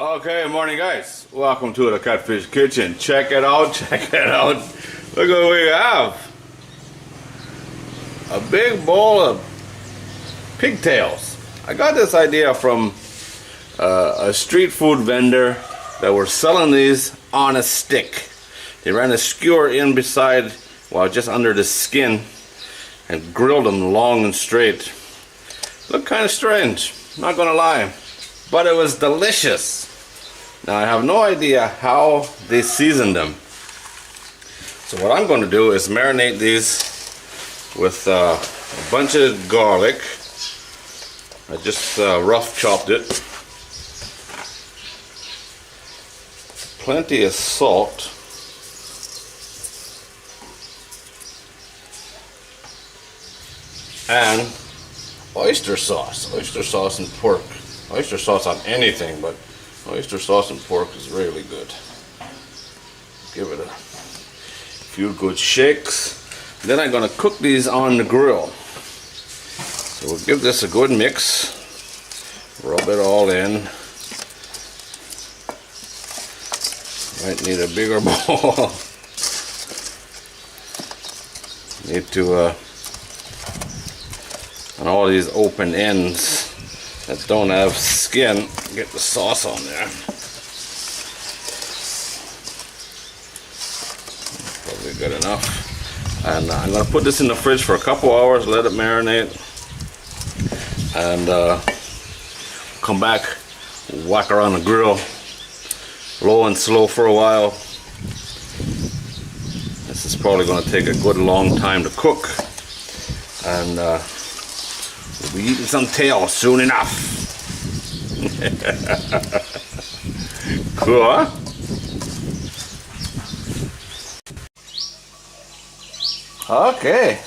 Okay, morning guys. Welcome to the Catfish Kitchen. Check it out, check it out. Look what we have. A big bowl of pigtails. I got this idea from a street food vendor that were selling these on a stick. They ran a skewer in beside, well, just under the skin and grilled them long and straight. Looked kind of strange, not gonna lie, but it was delicious. Now I have no idea how they seasoned them. So what I'm going to do is marinate these with a bunch of garlic. I just rough chopped it. Plenty of salt. And oyster sauce. Oyster sauce and pork. Oyster sauce on anything, but oyster sauce and pork is really good. Give it a few good shakes. Then I'm going to cook these on the grill. So we'll give this a good mix. Rub it all in. Might need a bigger bowl. Need to, on all these open ends that don't have skin, get the sauce on there. Probably good enough. And I'm going to put this in the fridge for a couple hours, let it marinate, and come back, whack around the grill, low and slow for a while. This is probably going to take a good long time to cook, and we'll be eating some tail soon enough. Cool, huh? Okay,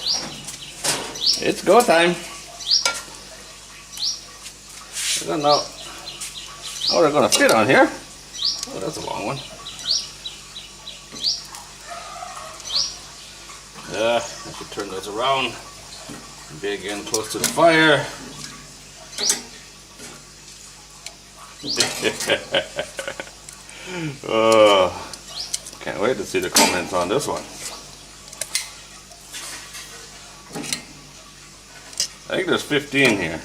it's go time. I don't know how they're gonna fit on here. Oh, that's a long one. I should turn those around. Be again close to the fire. Oh, can't wait to see the comments on this one. I think there's 15 here.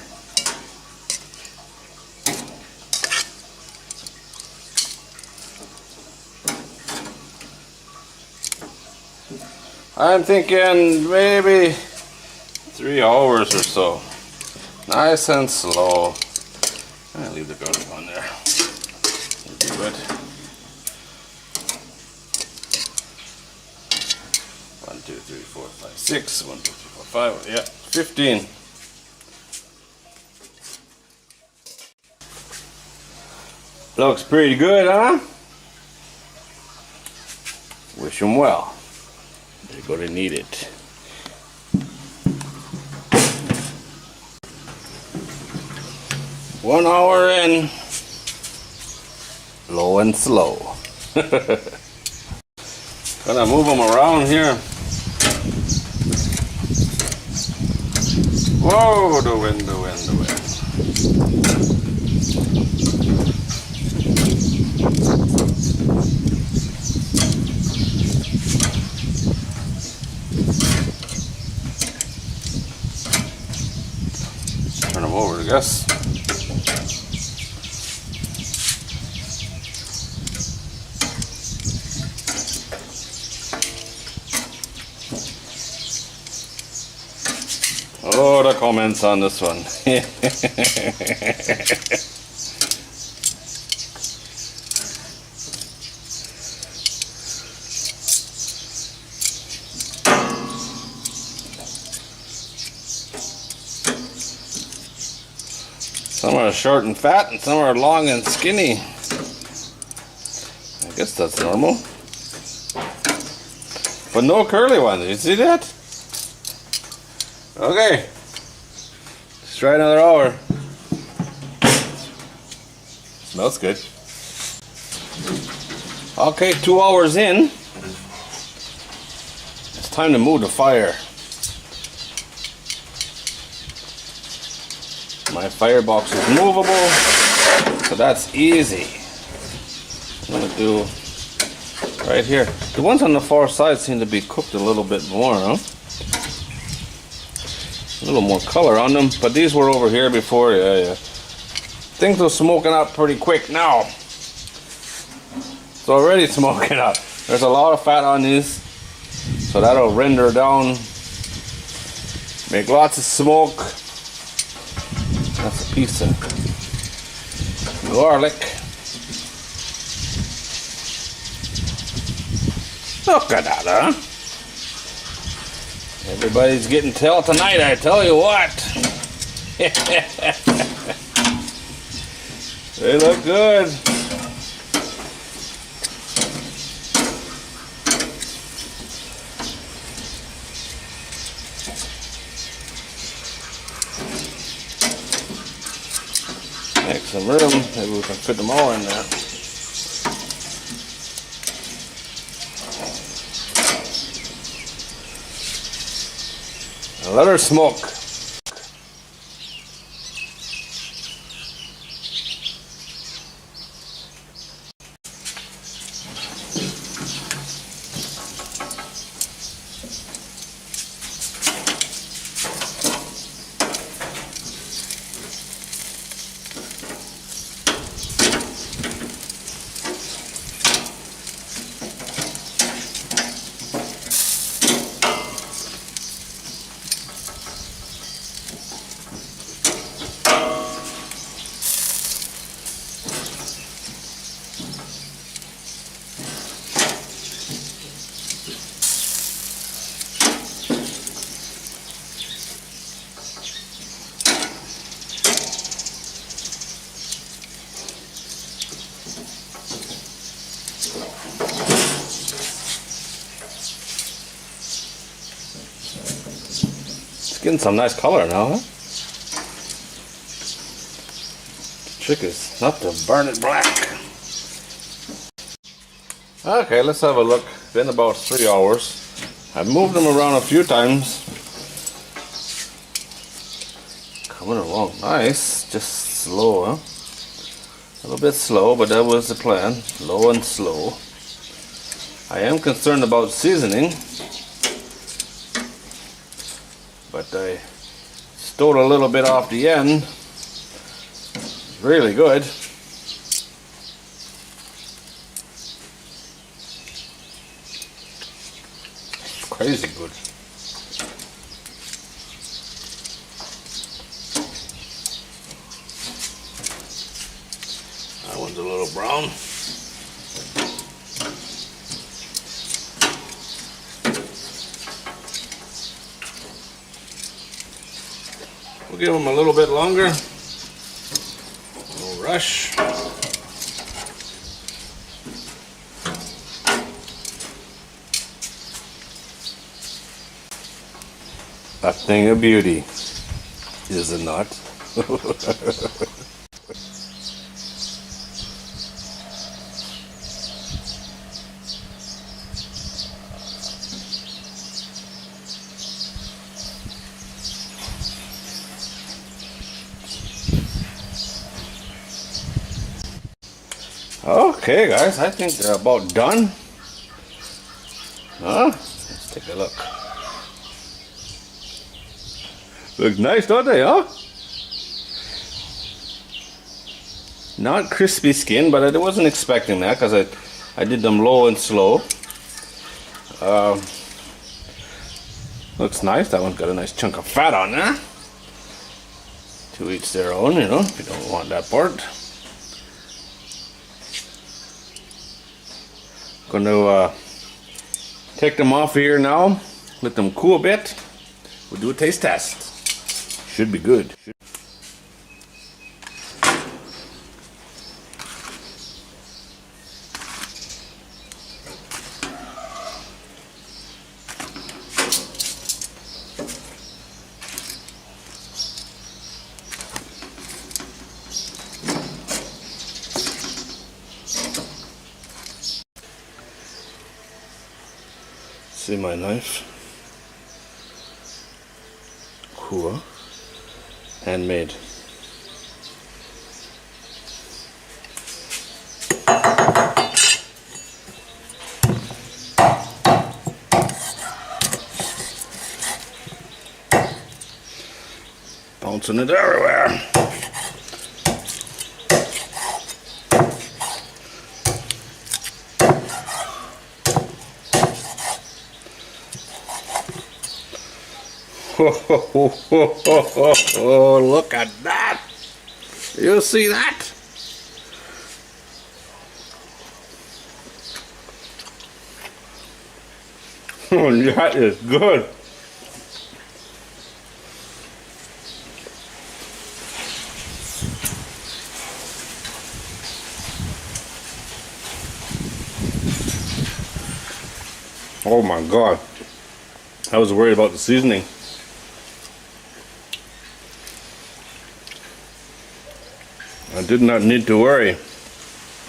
I'm thinking maybe 3 hours or so. Nice and slow. I'll leave the garlic on there. That'll be good. 1, 2, 3, 4, 5, 6. 1, 2, 3, 4, 5. Yeah, 15. Looks pretty good, huh? Wish them well. They're going to need it. One hour in, low and slow. Gonna move them around here. Whoa, the wind, the wind, the wind. Turn them over, I guess. Oh, the comments on this one. Some are short and fat and some are long and skinny. I guess that's normal. But no curly ones, you see that? Okay, let's try another hour. Smells good. Okay, 2 hours in. It's time to move the fire. My firebox is movable, so that's easy. I'm gonna do right here. The ones on the far side seem to be cooked a little bit more, huh? A little more color on them, but these were over here before. Yeah. Things are smoking up pretty quick now. It's already smoking up. There's a lot of fat on these, so that'll render down, make lots of smoke. That's a piece of garlic. Look at that, huh? Everybody's getting tail tonight, I tell you what. They look good. Make some room, maybe we can fit them all in there. And let her smoke. It's getting some nice color now, huh? The trick is not to burn it black. Okay, let's have a look. Been about 3 hours. I've moved them around a few times. Coming along nice, just slow, huh? A little bit slow, but that was the plan. Low and slow. I am concerned about seasoning, but I stowed a little bit off the end. Really good. Crazy good. That one's a little brown. We'll give them a little bit longer. No rush. A thing of beauty, is it not? Okay guys, I think they're about done. Huh? Let's take a look. Look nice, don't they, huh? Not crispy skin, but I wasn't expecting that because I did them low and slow. Looks nice. That one's got a nice chunk of fat on there. To each their own, you know, if you don't want that part. Going to take them off here now, let them cool a bit. We'll do a taste test. Should be good. See my knife? Cool. Handmade. melting it everywhere. Oh, look at that. You see that? Oh, that is good. Oh my God. I was worried about the seasoning. I did not need to worry.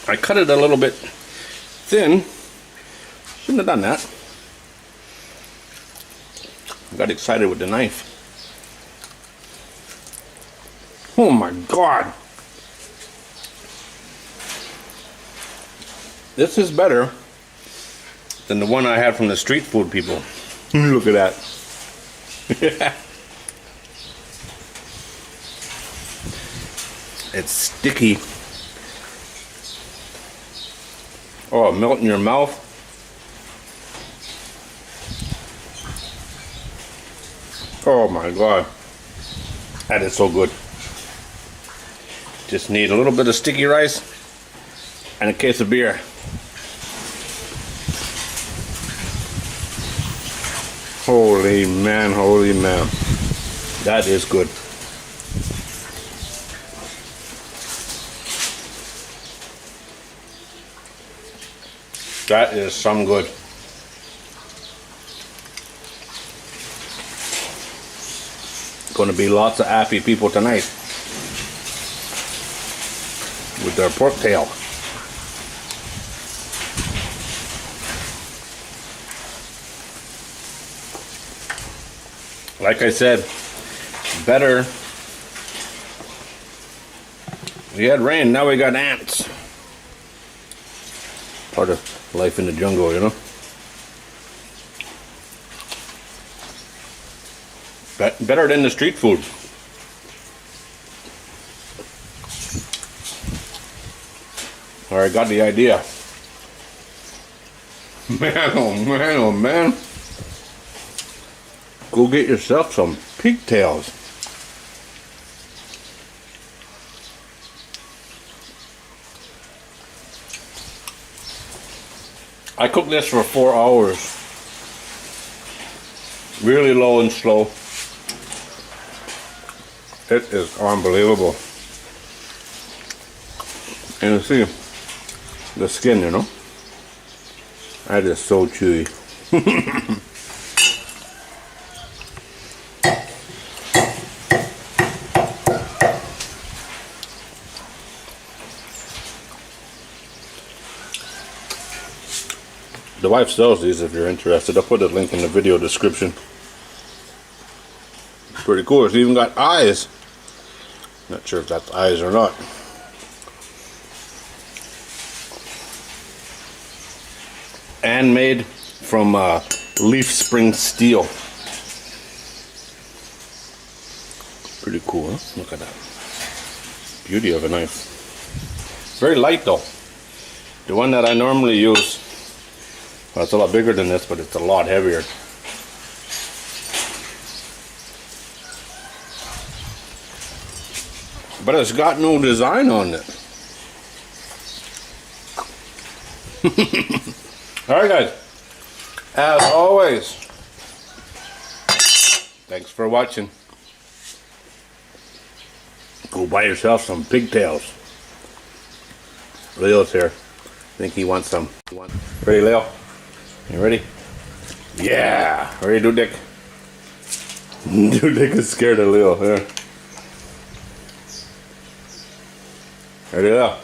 I cut it a little bit thin. Shouldn't have done that. I got excited with the knife. Oh my God. This is better than the one I had from the street food people. Look at that. It's sticky. Oh, melt in your mouth. Oh my God. That is so good. Just need a little bit of sticky rice and a case of beer. Holy man, holy man. That is good. That is some good. Going to be lots of happy people tonight with their pork tail. Like I said, better. We had rain, now we got ants. Part of life in the jungle, you know. Better than the street food. All right, got the idea. Man, oh man, oh man. Go get yourself some pigtails. I cooked this for 4 hours. Really low and slow. It is unbelievable. And you see the skin, you know? That is so chewy. The wife sells these if you're interested. I'll put a link in the video description. Pretty cool. It's even got eyes. Not sure if that's eyes or not. And made from leaf spring steel. Pretty cool, huh? Look at that. Beauty of a knife. Very light though. The one that I normally use, well, it's a lot bigger than this, but it's a lot heavier. But it's got no design on it. Alright guys, as always, thanks for watching. Go buy yourself some pigtails. Leo's here. I think he wants some. Ready, Leo? You ready? Yeah! Ready, Dude Dick? Dude Dick is scared of Leo. Here. Ready, Leo?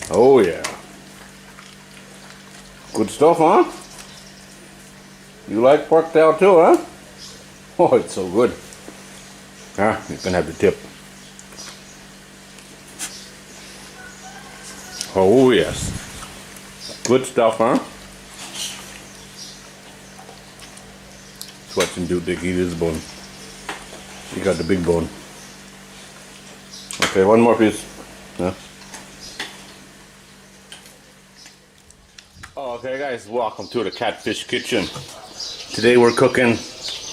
Oh yeah. Good stuff, huh? You like pork tail too, huh? Oh, it's so good. Ah, you can have the tip. Oh yes. Good stuff, huh? Just watching Dude Dick eat his bone. He got the big bone. Okay, one more piece. Yeah. Okay guys, welcome to the Catfish Kitchen. Today we're cooking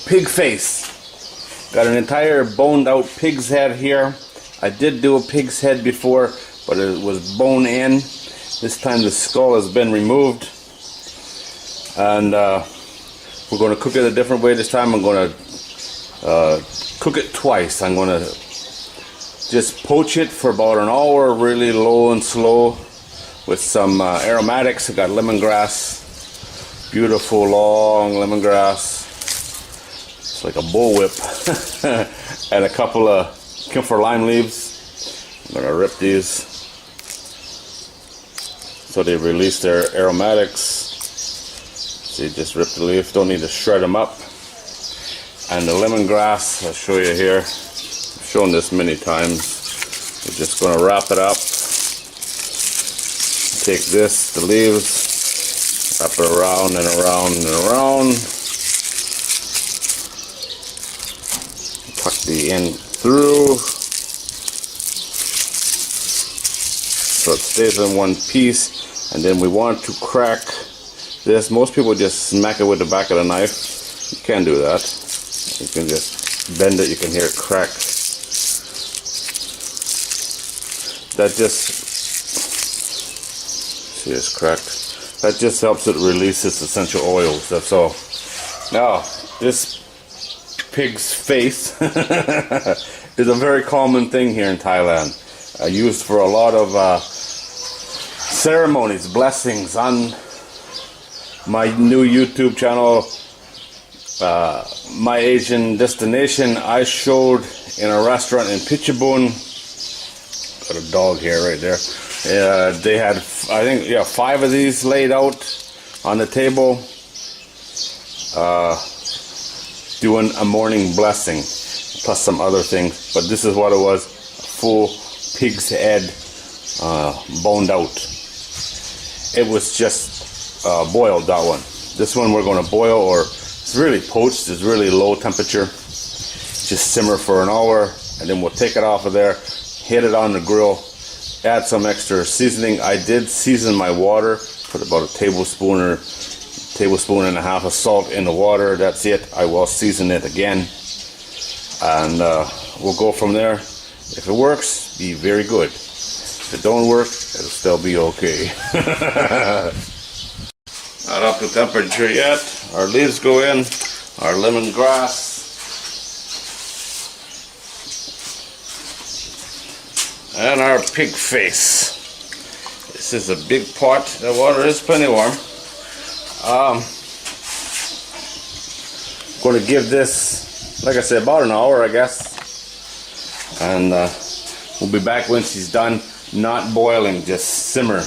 pig face. Got an entire boned out pig's head here. I did do a pig's head before, but it was bone in. This time the skull has been removed. And we're going to cook it a different way this time. I'm going to cook it twice. I'm going to just poach it for about an hour, really low and slow, with some aromatics. I got lemongrass, beautiful long lemongrass. It's like a bullwhip. And a couple of camphor lime leaves. I'm going to rip these so they release their aromatics. See, just rip the leaf, don't need to shred them up. And the lemongrass, I'll show you here. I've shown this many times. We're just going to wrap it up. Take this, the leaves, wrap it around and around and around. Tuck the end through so it stays in one piece. And then we want to crack this. Most people just smack it with the back of the knife. You can't do that. You can just bend it, you can hear it crack. That just, see, it's cracked. That just helps it release its essential oils, that's all. Now, this pig's face is a very common thing here in Thailand. Used for a lot of ceremonies, blessings. On my new YouTube channel, My Asian Destination, I showed in a restaurant in Pichabun. Got a dog here right there. They had, I think, 5 of these laid out on the table, doing a morning blessing, plus some other things. But this is what it was: a full pig's head, boned out. It was just boiled, that one. This one we're going to boil, or it's really poached. It's really low temperature. Just simmer for an hour, and then we'll take it off of there, hit it on the grill, add some extra seasoning. I did season my water, put about a tablespoon and a half of salt in the water. That's it. I will season it again, and we'll go from there. If it works, be very good. If it don't work, it'll still be okay. Not up to temperature yet. Our leaves go in, our lemongrass. And our pig face. This is a big pot. The water is plenty warm. Going to give this, like I said, about an hour, I guess. And we'll be back when she's done. Not boiling, just simmer.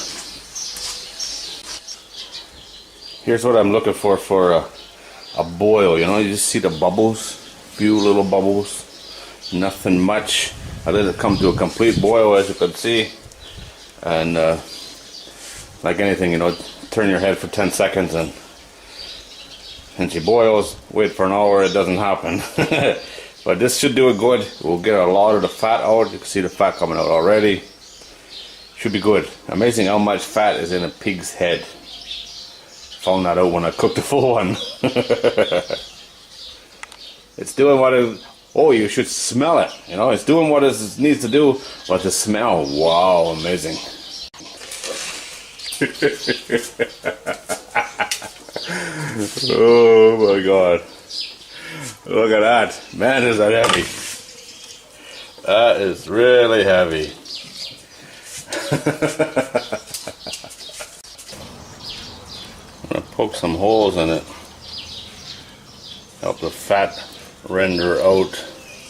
Here's what I'm looking for a boil. You know, you just see the bubbles, few little bubbles, nothing much. I let it come to a complete boil, as you can see. And like anything, you know, turn your head for 10 seconds and she boils. Wait for an hour, it doesn't happen. But this should do it good. We'll get a lot of the fat out. You can see the fat coming out already. Should be good. Amazing how much fat is in a pig's head. Found that out when I cooked the full one. It's doing what it... Oh, you should smell it. You know, it's doing what it needs to do, but the smell, wow, amazing. Oh my God. Look at that. Man, is that heavy. That is really heavy. I'm going to poke some holes in it. Help the fat render out.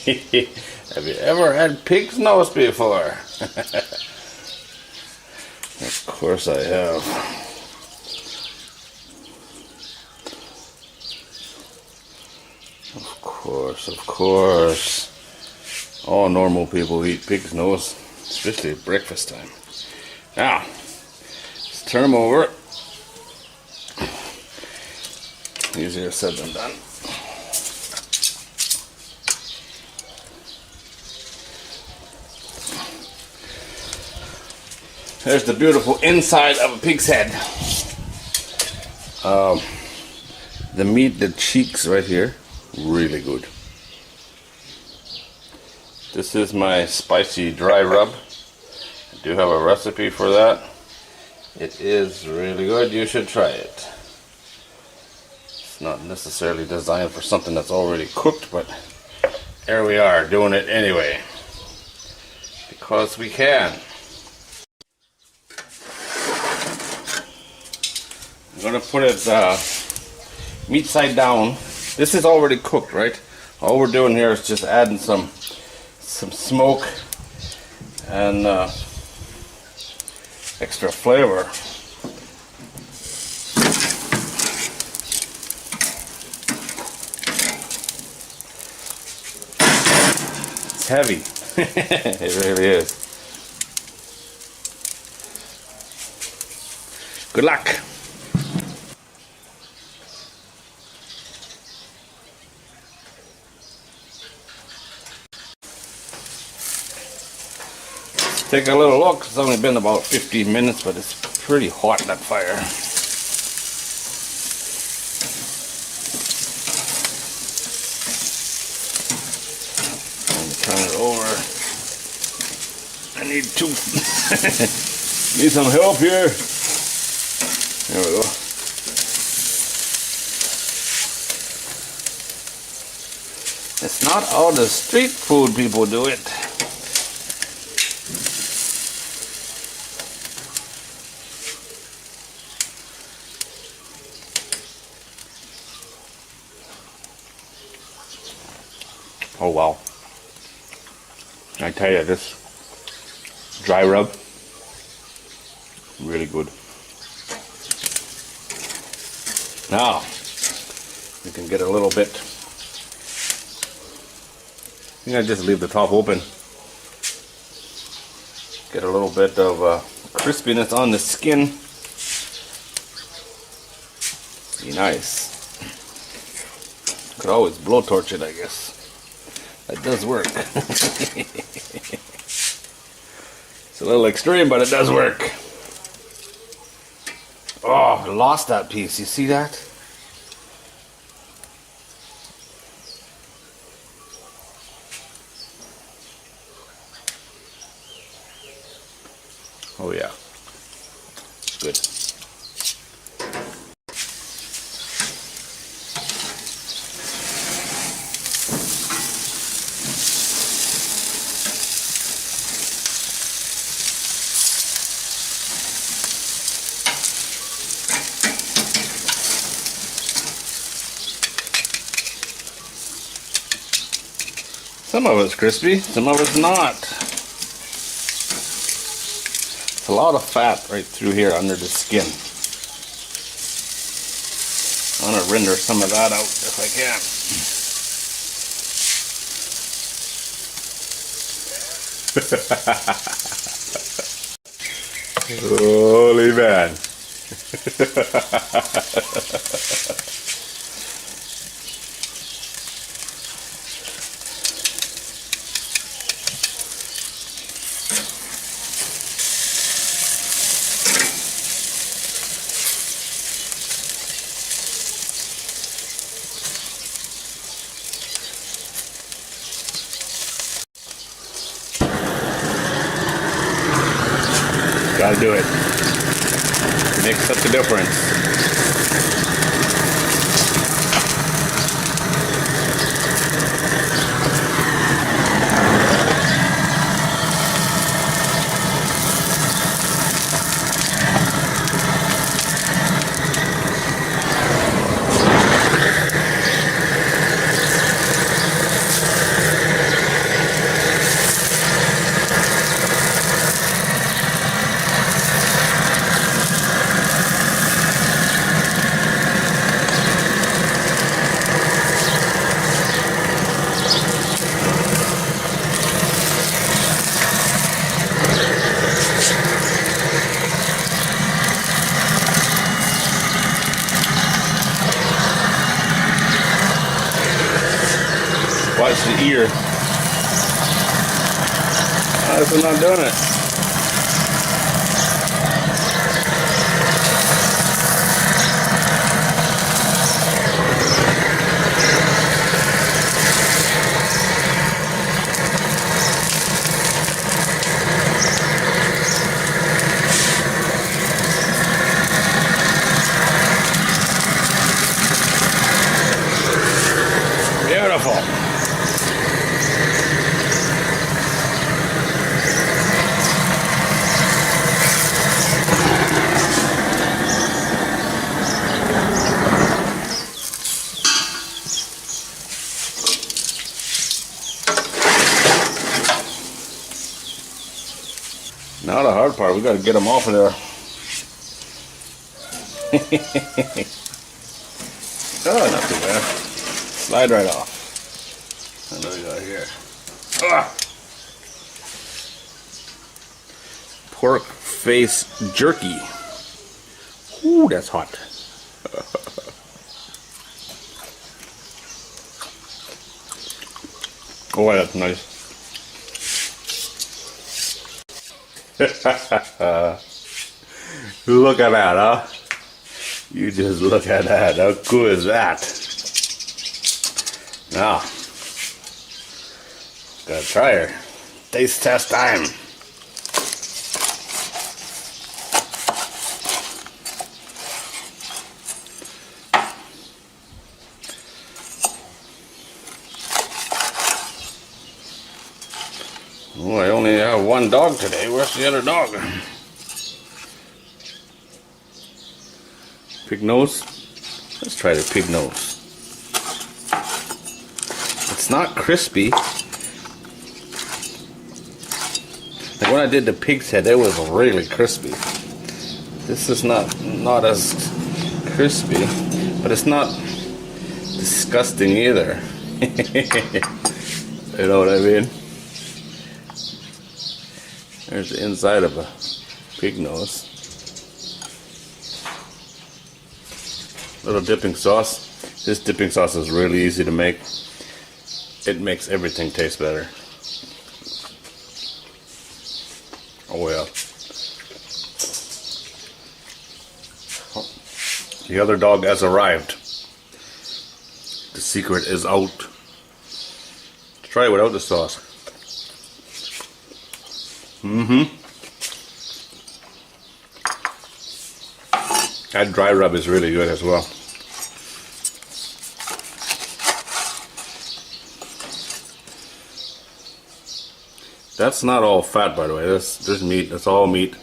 Have you ever had pig's nose before? Of course I have. Of course. All normal people eat pig's nose, especially at breakfast time. Now, let's turn them over. Easier said than done. There's the beautiful inside of a pig's head. The meat, the cheeks right here, really good. This is my spicy dry rub. I do have a recipe for that. It is really good. You should try it. It's not necessarily designed for something that's already cooked, but here we are doing it anyway. Because we can. I'm gonna put it meat side down. This is already cooked, right? All we're doing here is just adding some smoke and extra flavor. It's heavy. It really is. Good luck. Take a little look. It's only been about 15 minutes, but it's pretty hot, that fire. Turn it over. I need need some help here. There we go. It's not all the street food people do it. Oh wow. I tell you, this dry rub, really good. Now, you can get a little bit, I think I just leave the top open. Get a little bit of crispiness on the skin. Be nice. Could always blowtorch it, I guess. That does work. It's a little extreme, but it does work. Oh, I lost that piece. You see that? Oh yeah. Good. Some of it's crispy, some of it's not. It's a lot of fat right through here under the skin. I want to render some of that out if I can. Holy man. Gotta do it. Makes such a difference. Watch the ear. Oh, this is not doing it. part. We got to get them off of there. Oh, not too bad. Slide right off. And what do we got here? Ah! Pork face jerky. Ooh, that's hot. Oh, that's nice. Look at that, huh? You just look at that. How cool is that? Now, gotta try her. Taste test time. Oh, I only have one dog today. Where's the other dog? Pig nose? Let's try the pig nose. It's not crispy. Like when I did the pig's head, it was really crispy. This is not as crispy, but it's not disgusting either. You know what I mean? There's the inside of a pig nose. Little dipping sauce. This dipping sauce is really easy to make. It makes everything taste better. Oh yeah. Oh, the other dog has arrived. The secret is out. Let's try it without the sauce. That dry rub is really good as well. That's not all fat, by the way. There's meat. That's all meat.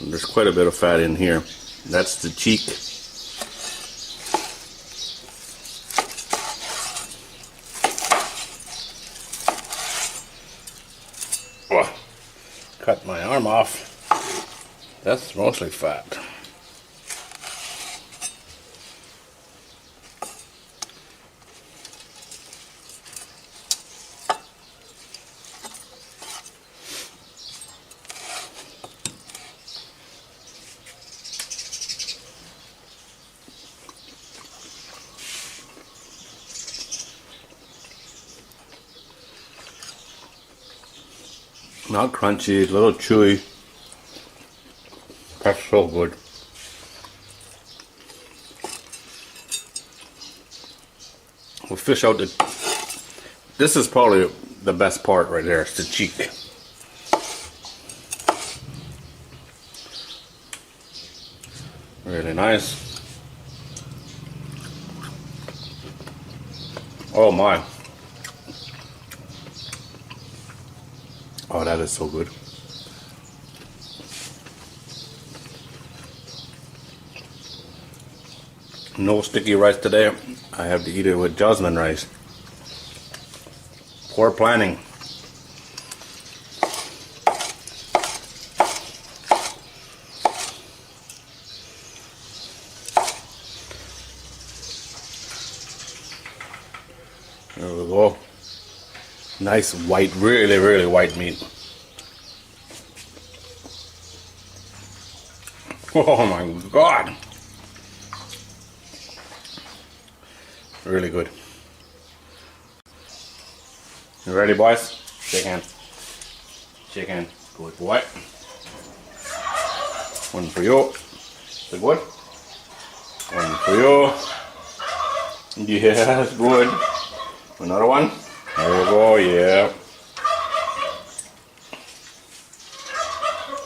And there's quite a bit of fat in here. That's the cheek. Oh, cut my arm off. That's mostly fat. Not crunchy, a little chewy. That's so good. We'll fish out the... This is probably the best part right there. It's the cheek. Really nice. Oh my. Oh, that is so good. No sticky rice today. I have to eat it with jasmine rice. Poor planning. There we go. Nice white, really, really white meat. Oh my God. Really good. You ready, boys? Shake hands. Shake hands. Good boy. One for you. Is it good? One for you. Yes, good. Another one. There you go, yeah.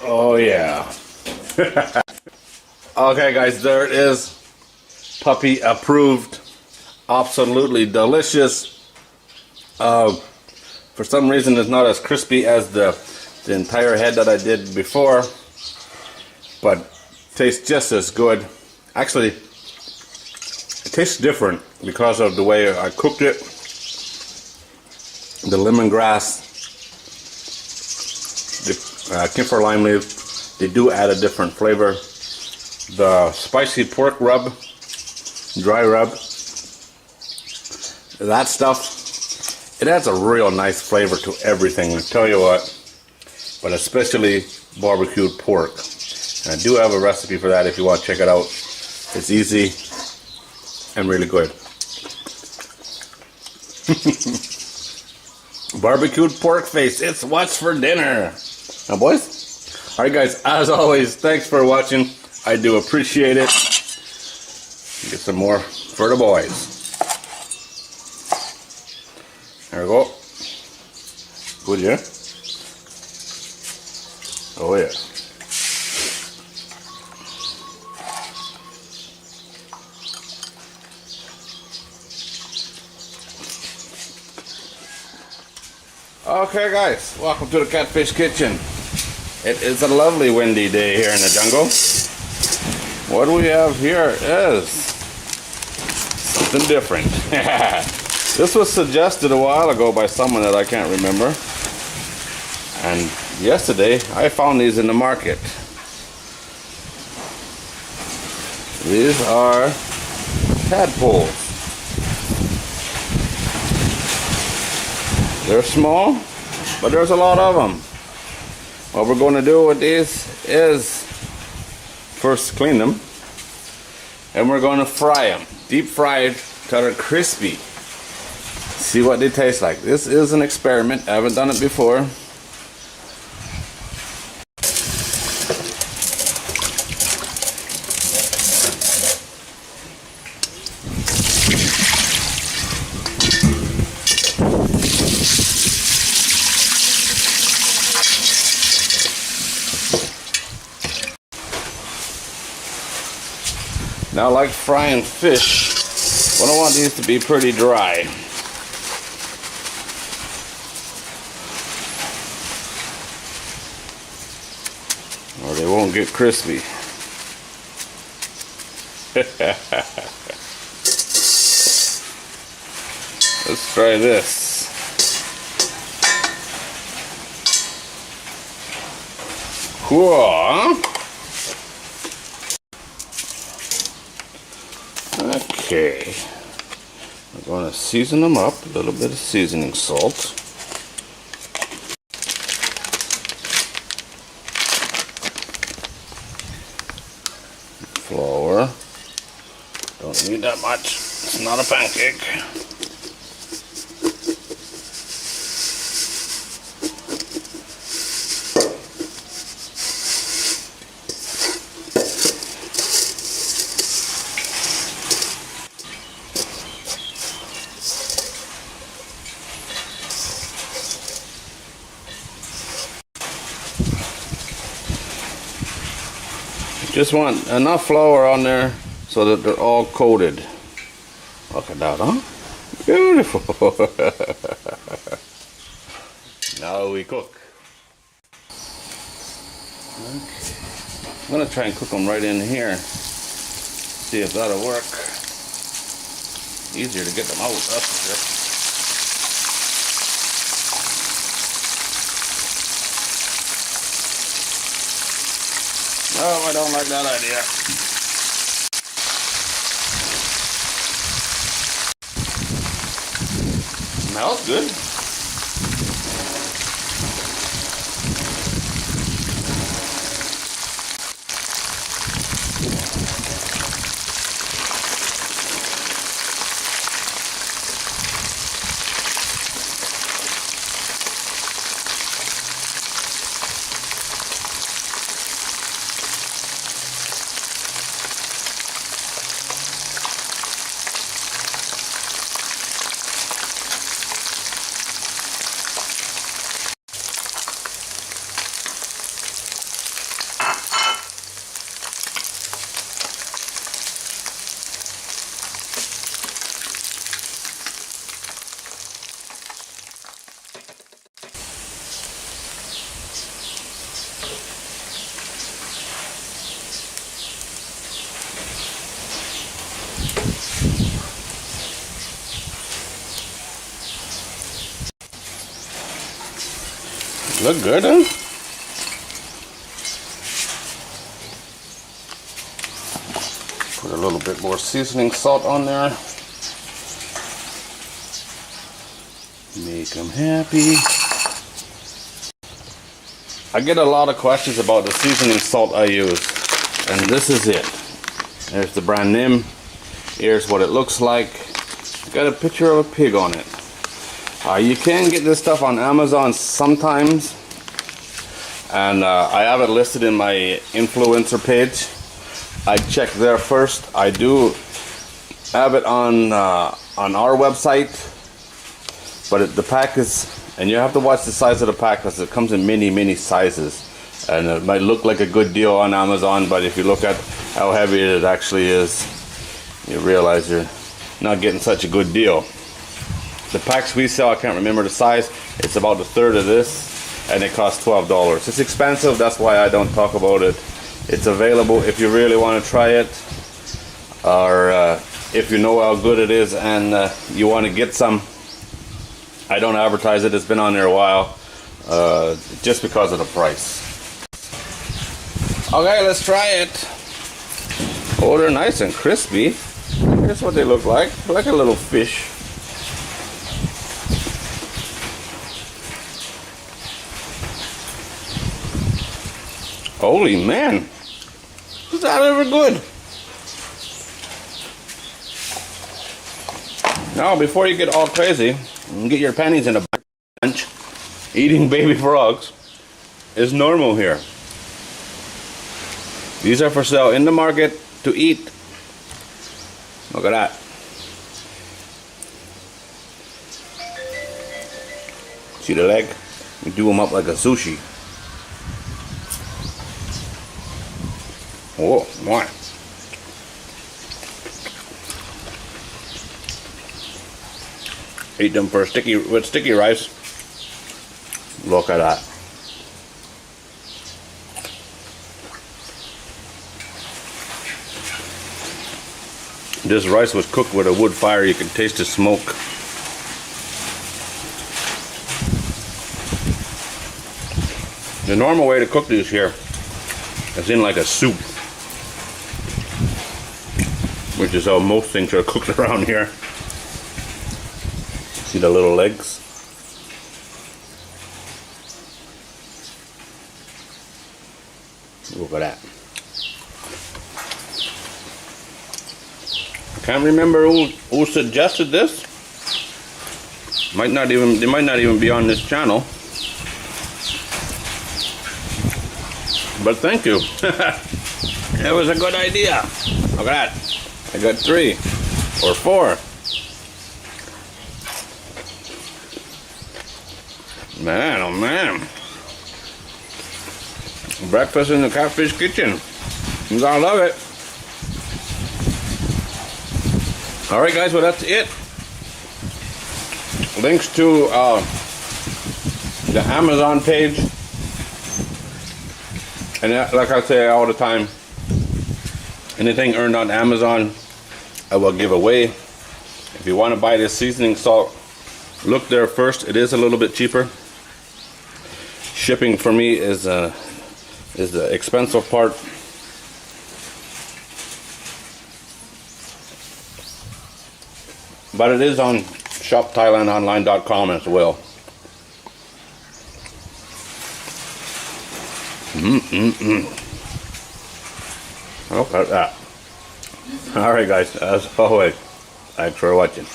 Oh yeah. Okay guys, there it is. Puppy approved. Absolutely delicious. For some reason it's not as crispy as the entire head that I did before, but tastes just as good. Actually, it tastes different because of the way I cooked it. The lemongrass, the camphor lime leaf, they do add a different flavor. The spicy pork rub, dry rub, that stuff, it adds a real nice flavor to everything. I tell you what, but especially barbecued pork. And I do have a recipe for that if you want to check it out. It's easy and really good. Barbecued pork face, it's what's for dinner. Now boys, alright guys, as always, thanks for watching. I do appreciate it. Get some more for the boys. There we go. Good, yeah? Oh yeah. Okay guys, welcome to the Catfish Kitchen. It is a lovely windy day here in the jungle. What we have here is something different. This was suggested a while ago by someone that I can't remember. And yesterday I found these in the market. These are tadpoles. They're small, but there's a lot of them. What we're going to do with these is first clean them, and we're going to fry them. Deep fried till they're crispy. See what they taste like. This is an experiment. I haven't done it before. Now, like frying fish, I don't want these to be pretty dry. Or they won't get crispy. Let's try this. Cool, huh? Okay, we're going to season them up, a little bit of seasoning salt. Flour, don't need that much, it's not a pancake. Just want enough flour on there so that they're all coated. Look at that, huh? Beautiful. Now we cook. Okay. I'm gonna try and cook them right in here. See if that'll work. Easier to get them out, that's for sure. Oh, I don't like that idea. Smells good. Look good, huh? Put a little bit more seasoning salt on there. Make them happy. I get a lot of questions about the seasoning salt I use, and this is it. There's the brand name. Here's what it looks like. Got a picture of a pig on it. You can get this stuff on Amazon sometimes, and I have it listed in my influencer page. I check there first. I do have it on our website, but the pack is, and you have to watch the size of the pack because it comes in many sizes, and it might look like a good deal on Amazon, but if you look at how heavy it actually is, you realize you're not getting such a good deal. The packs we sell, I can't remember the size, it's about a third of this, and it costs $12. It's expensive, that's why I don't talk about it. It's available if you really want to try it, or if you know how good it is and you want to get some. I don't advertise it, it's been on there a while, just because of the price. Okay, let's try it. Oh, they're nice and crispy. Here's what they look like a little fish. Holy man, is that ever good? Now, before you get all crazy and get your panties in a bunch, eating baby frogs is normal here. These are for sale in the market to eat. Look at that. See the leg? We do them up like a sushi. Oh, my. Eat them with sticky rice. Look at that. This rice was cooked with a wood fire. You can taste the smoke. The normal way to cook these here is in like a soup, which is how most things are cooked around here. See the little legs? Look at that. I can't remember who suggested this. They might not even be on this channel. But thank you. That was a good idea. Look at that. I got 3 or 4. Man, oh man. Breakfast in the Catfish kitchen. You gotta love it. Alright guys, well that's it. Links to the Amazon page. And like I say all the time, anything earned on Amazon, I will give away. If you want to buy this seasoning salt, look there first. It is a little bit cheaper. Shipping for me is the expensive part. But it is on shopthailandonline.com as well. Look at that. Alright guys, as always, thanks for watching.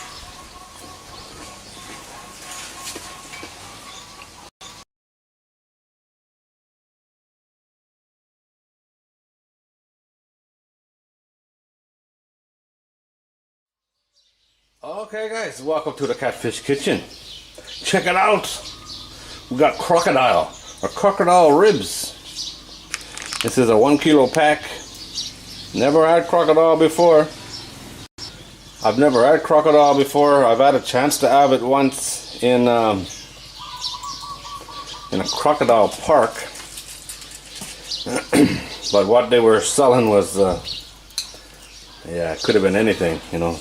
Okay guys, welcome to the Catfish kitchen. Check it out. We got crocodile ribs. This is a 1 kilo pack. Never had crocodile before. I've never had crocodile before. I've had a chance to have it once in a crocodile park. But what they were selling was, yeah, it could have been anything, you know,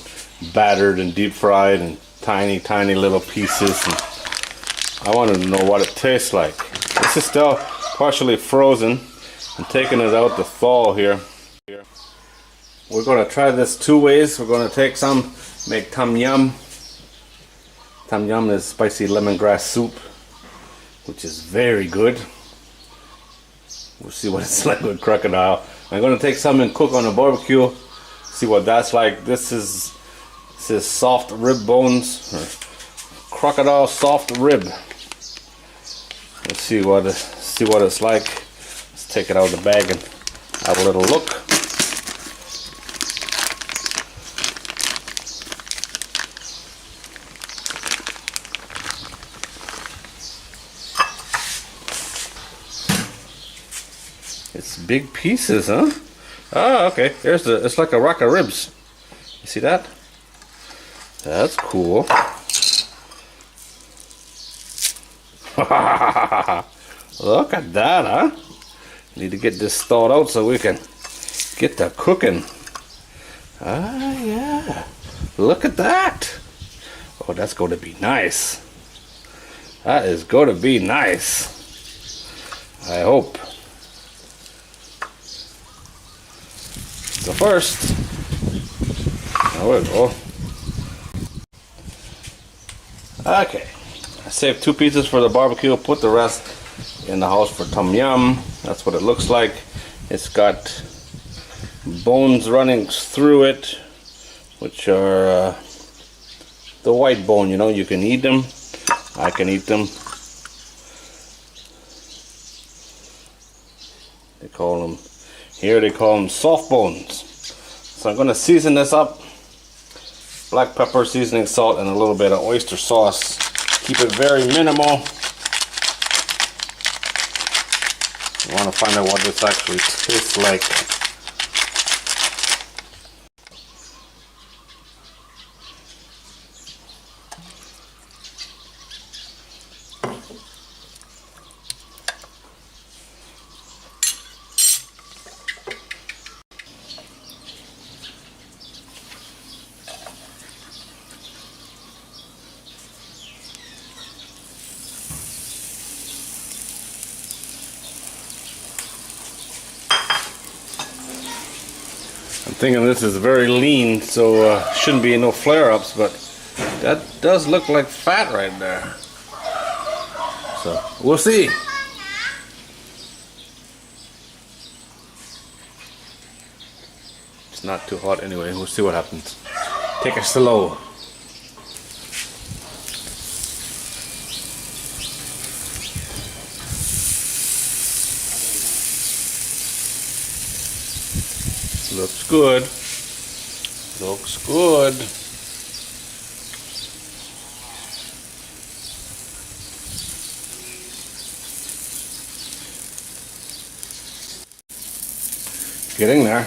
battered and deep fried and tiny little pieces. And I wanted to know what it tastes like. This is still partially frozen. I'm taking it out to thaw here. We're going to try this two ways. We're going to take some, make tom yum. Tom yum is spicy lemongrass soup, which is very good. We'll see what it's like with crocodile. I'm going to take some and cook on a barbecue. See what that's like. This is soft rib bones, or crocodile soft rib. Let's see what it's like. Let's take it out of the bag and have a little look. It's big pieces, huh? Ah, okay. It's like a rack of ribs. You see that? That's cool. Look at that, huh? Need to get this thawed out so we can get to cooking. Ah, yeah. Look at that. Oh, that's going to be nice. That is going to be nice. I hope. So first, there we go. Okay, I saved 2 pieces for the barbecue. Put the rest in the house for tom yum. That's what it looks like. It's got bones running through it, which are the white bone. You know, you can eat them. I can eat them. They call them. Here they call them soft bones. So I'm going to season this up. Black pepper, seasoning, salt, and a little bit of oyster sauce. Keep it very minimal. I want to find out what this actually tastes like. I'm thinking this is very lean, so shouldn't be no flare-ups, but that does look like fat right there. So we'll see. It's not too hot anyway. We'll see what happens. Take it slow. Looks good. Looks good. Getting there.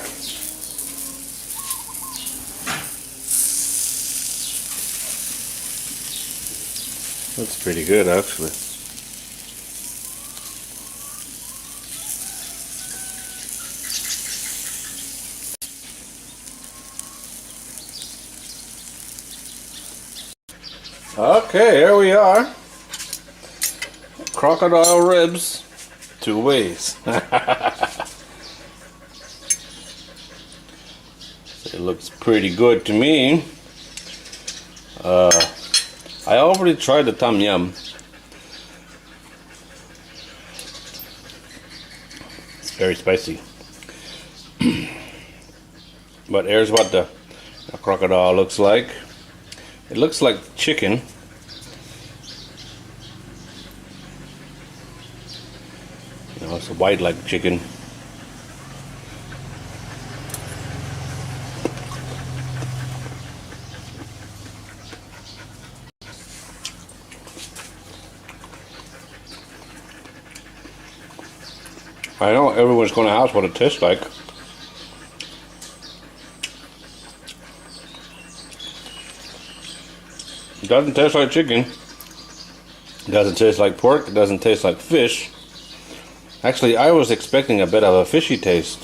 Looks pretty good, actually. Okay, here we are. Crocodile ribs, 2 ways. It looks pretty good to me. I already tried the tom yum. It's very spicy. But here's what the crocodile looks like. It looks like chicken. You know, it's white like chicken. I know everyone's going to ask what it tastes like. It doesn't taste like chicken. It doesn't taste like pork. It doesn't taste like fish. Actually, I was expecting a bit of a fishy taste.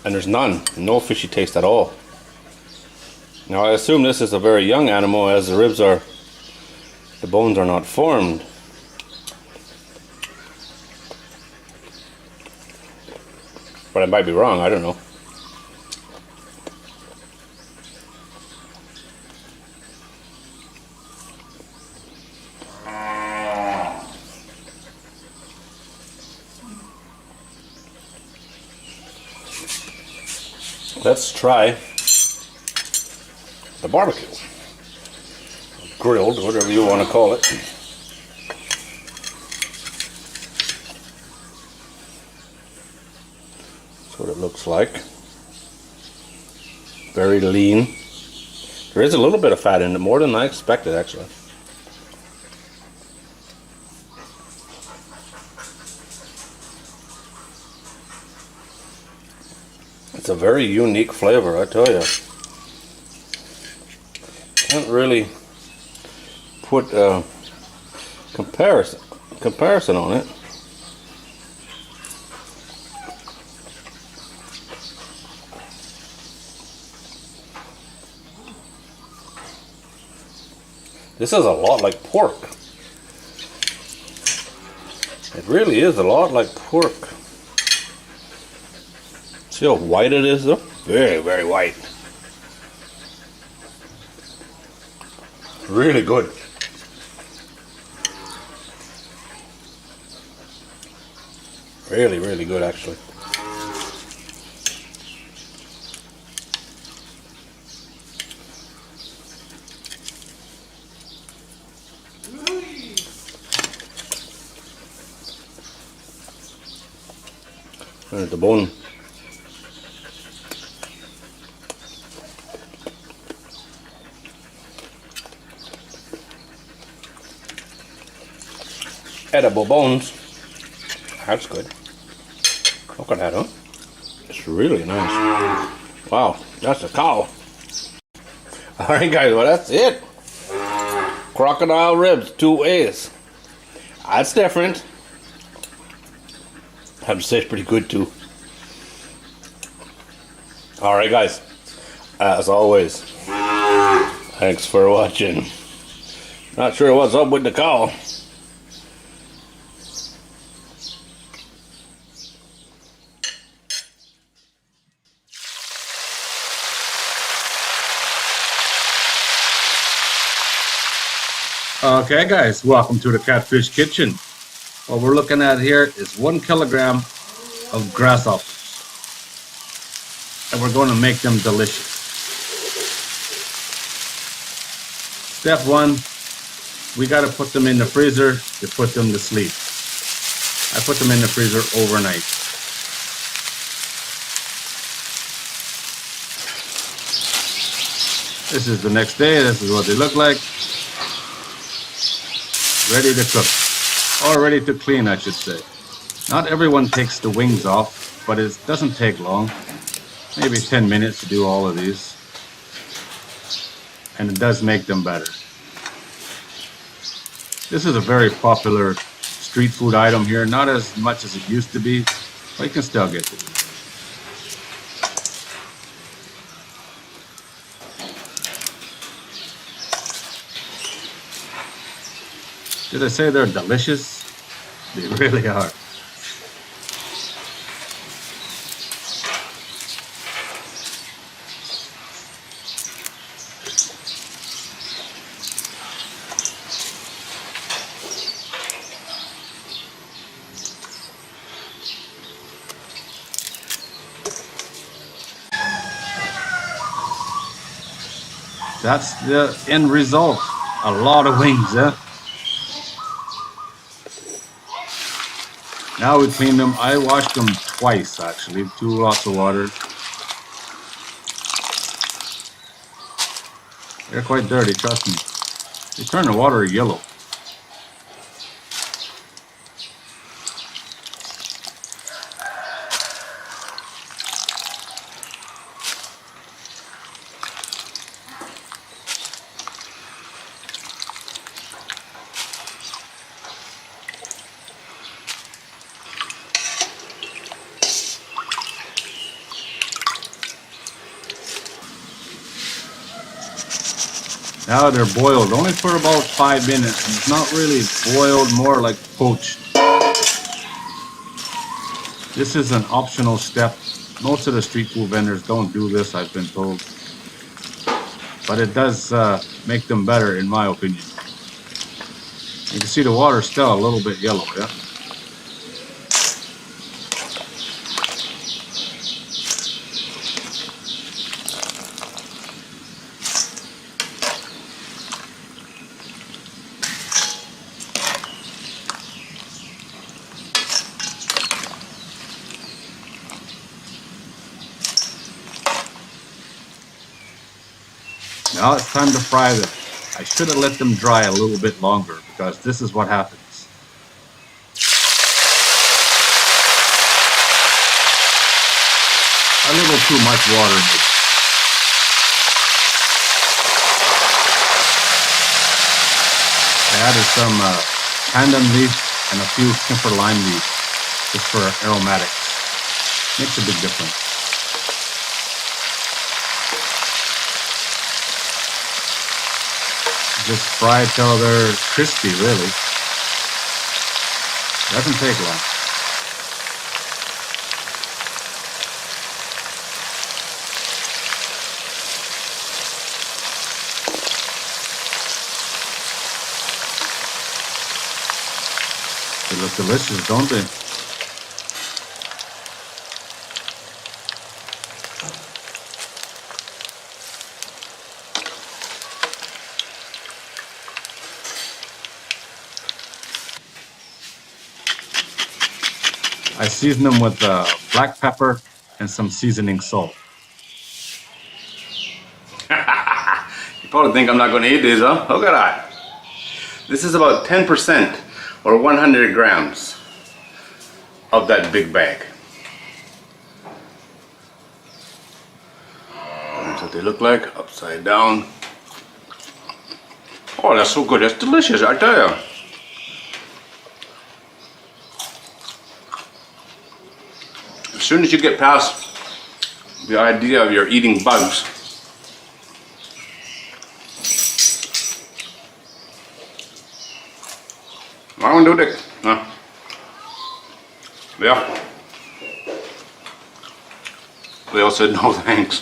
And there's none. No fishy taste at all. Now I assume this is a very young animal, as the bones are not formed. but I might be wrong. I don't know. Let's try the barbecue. Grilled, whatever you want to call it. That's what it looks like. Very lean. There is a little bit of fat in it, more than I expected actually. It's a very unique flavor, I tell you. Can't really put a comparison on it. This is a lot like pork. It really is a lot like pork. See how white it is though? Very, very white. Really good. Really, really good actually. There's the bone. Edible bones. That's good. Look at that, huh? It's really nice. Wow, that's a cow. Alright guys, well that's it. Crocodile ribs, 2 ways. That's different. I have to say it's pretty good too. Alright guys, as always, thanks for watching. Not sure what's up with the cow. Okay guys, welcome to the Catfish Kitchen. What we're looking at here is 1 kilogram of grasshoppers. And we're going to make them delicious. Step 1, we got to put them in the freezer to put them to sleep. I put them in the freezer overnight. This is the next day, this is what they look like. Ready to cook, or ready to clean I should say. Not everyone takes the wings off, but it doesn't take long. Maybe 10 minutes to do all of these. And it does make them better. This is a very popular street food item here, not as much as it used to be, but you can still get it. Did I say they're delicious? They really are. That's the end result. A lot of wings, huh? Now we clean them. I washed them twice actually, 2 lots of water. They're quite dirty, trust me. They turn the water yellow. Now they're boiled only for about 5 minutes. And it's not really boiled, more like poached. This is an optional step Most of the street food vendors don't do this, I've been told. But it does make them better, in my opinion. You can see the water's still a little bit yellow, yeah? Now it's time to fry them. I should have let them dry a little bit longer because this is what happens. A little too much water maybe. I added some pandan leaf and a few camphor lime leaves just for aromatics. Makes a big difference. Just fry till they're crispy, really. Doesn't take long. They look delicious, don't they? I season them with black pepper and some seasoning salt. You probably think I'm not going to eat these, huh? Look at that. This is about 10% or 100 grams of that big bag. That's what they look like, upside down. Oh, that's so good. That's delicious, I tell you. As soon as you get past the idea of you're eating bugs, I won't do it. No. Yeah. They all said no thanks.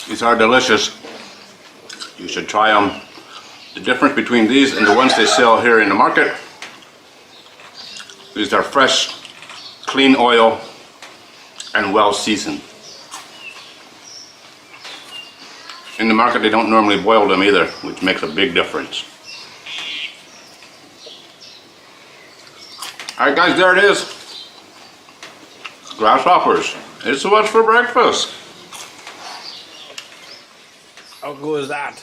These are delicious. You should try them. The difference between these and the ones they sell here in the market, these are fresh, clean oil and well seasoned. In the market they don't normally boil them either, which makes a big difference. Alright guys, there it is. Grasshoppers. It's what's for breakfast. How good is that?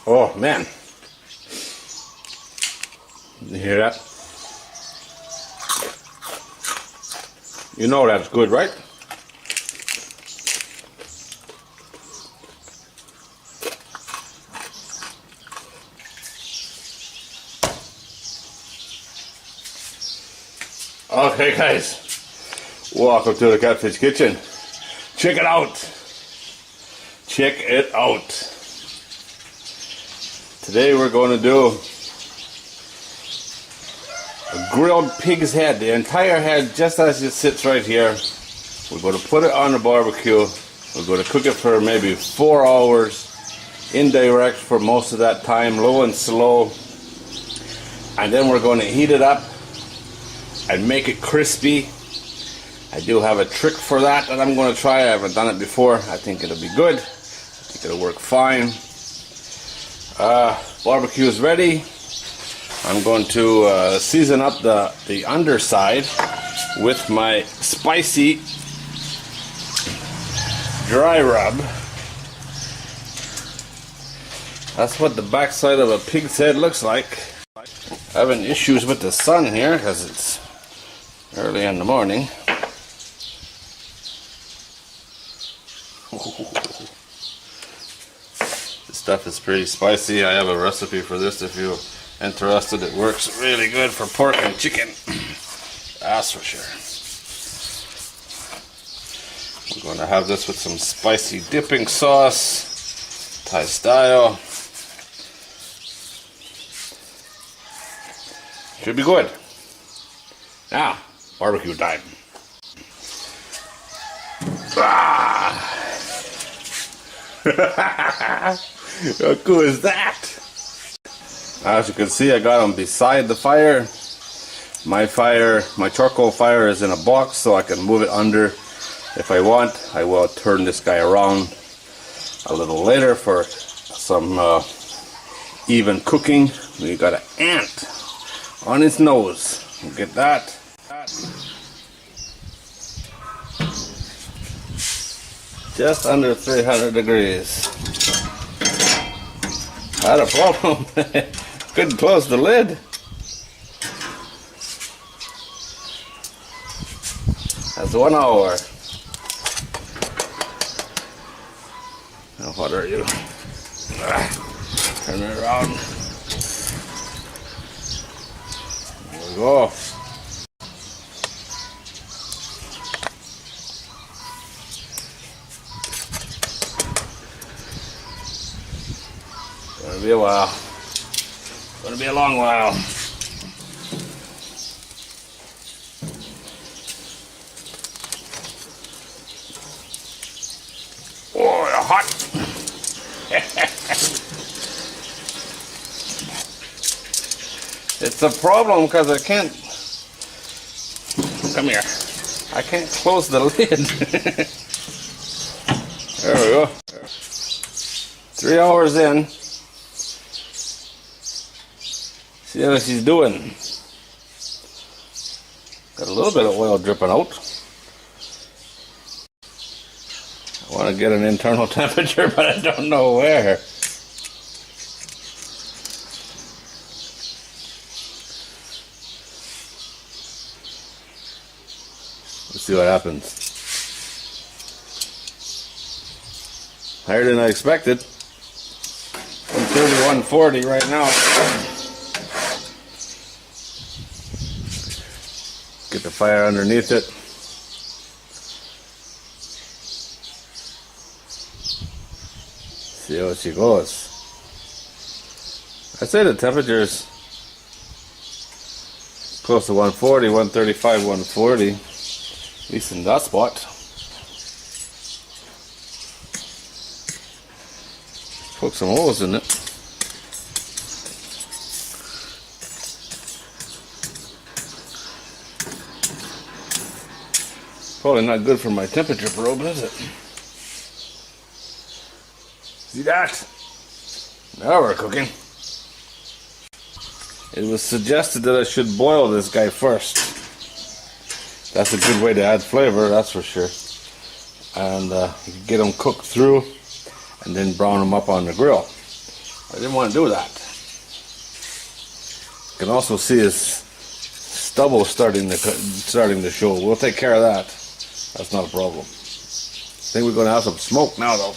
Oh man. You hear that? You know that's good, right? Okay guys, welcome to the Catfish Kitchen. Check it out. Check it out. Today we're going to do a grilled pig's head, the entire head just as it sits right here. We're going to put it on the barbecue. We're going to cook it for maybe 4 hours, indirect for most of that time, low and slow. And then we're going to heat it up and make it crispy. I do have a trick for that I'm going to try. I haven't done it before. I think it'll be good. I think it'll work fine. Barbecue is ready. I'm going to season up the underside with my spicy dry rub. That's what the backside of a pig's head looks like. Having issues with the sun here because it's early in the morning. This stuff is pretty spicy. I have a recipe for this if you're interested. It works really good for pork and chicken. That's for sure. I'm going to have this with some spicy dipping sauce, Thai style. Should be good. Now, barbecue time. Ah! How cool is that? As you can see, I got them beside the fire. My charcoal fire is in a box, so I can move it under if I want. I will turn this guy around a little later for some even cooking. We got an ant on his nose. Get that? Just under 300 degrees. Had a problem. Couldn't close the lid. That's 1 hour. Now what are you? Turn it around. There we go. Gonna be a while. Gonna be a long while. Oh, they're hot. It's a problem because I can't. Come here. I can't close the lid. There we go. 3 hours in. See how she's doing. Got a little bit of oil dripping out. I want to get an internal temperature, but I don't know where. Let's see what happens. Higher than I expected. 130, 140 right now. Get the fire underneath it. See how she goes. I'd say the temperature's close to 140, 135, 140. At least in that spot. Poke some holes in it. Probably not good for my temperature probe, is it? See that? Now we're cooking. It was suggested that I should boil this guy first. That's a good way to add flavor, that's for sure. And you can get them cooked through and then brown them up on the grill. I didn't want to do that. You can also see his stubble starting to show. We'll take care of that. That's not a problem. I think we're going to have some smoke now, though.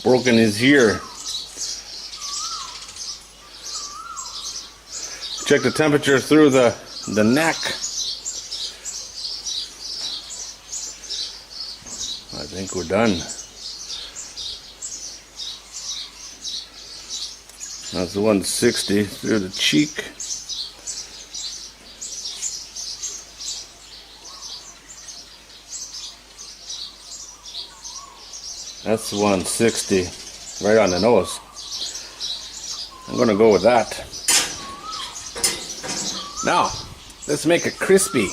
Broken his ear. Check the temperature through the neck. I think we're done. That's 160 through the cheek. That's 160 right on the nose. I'm going to go with that. Now, let's make it crispy.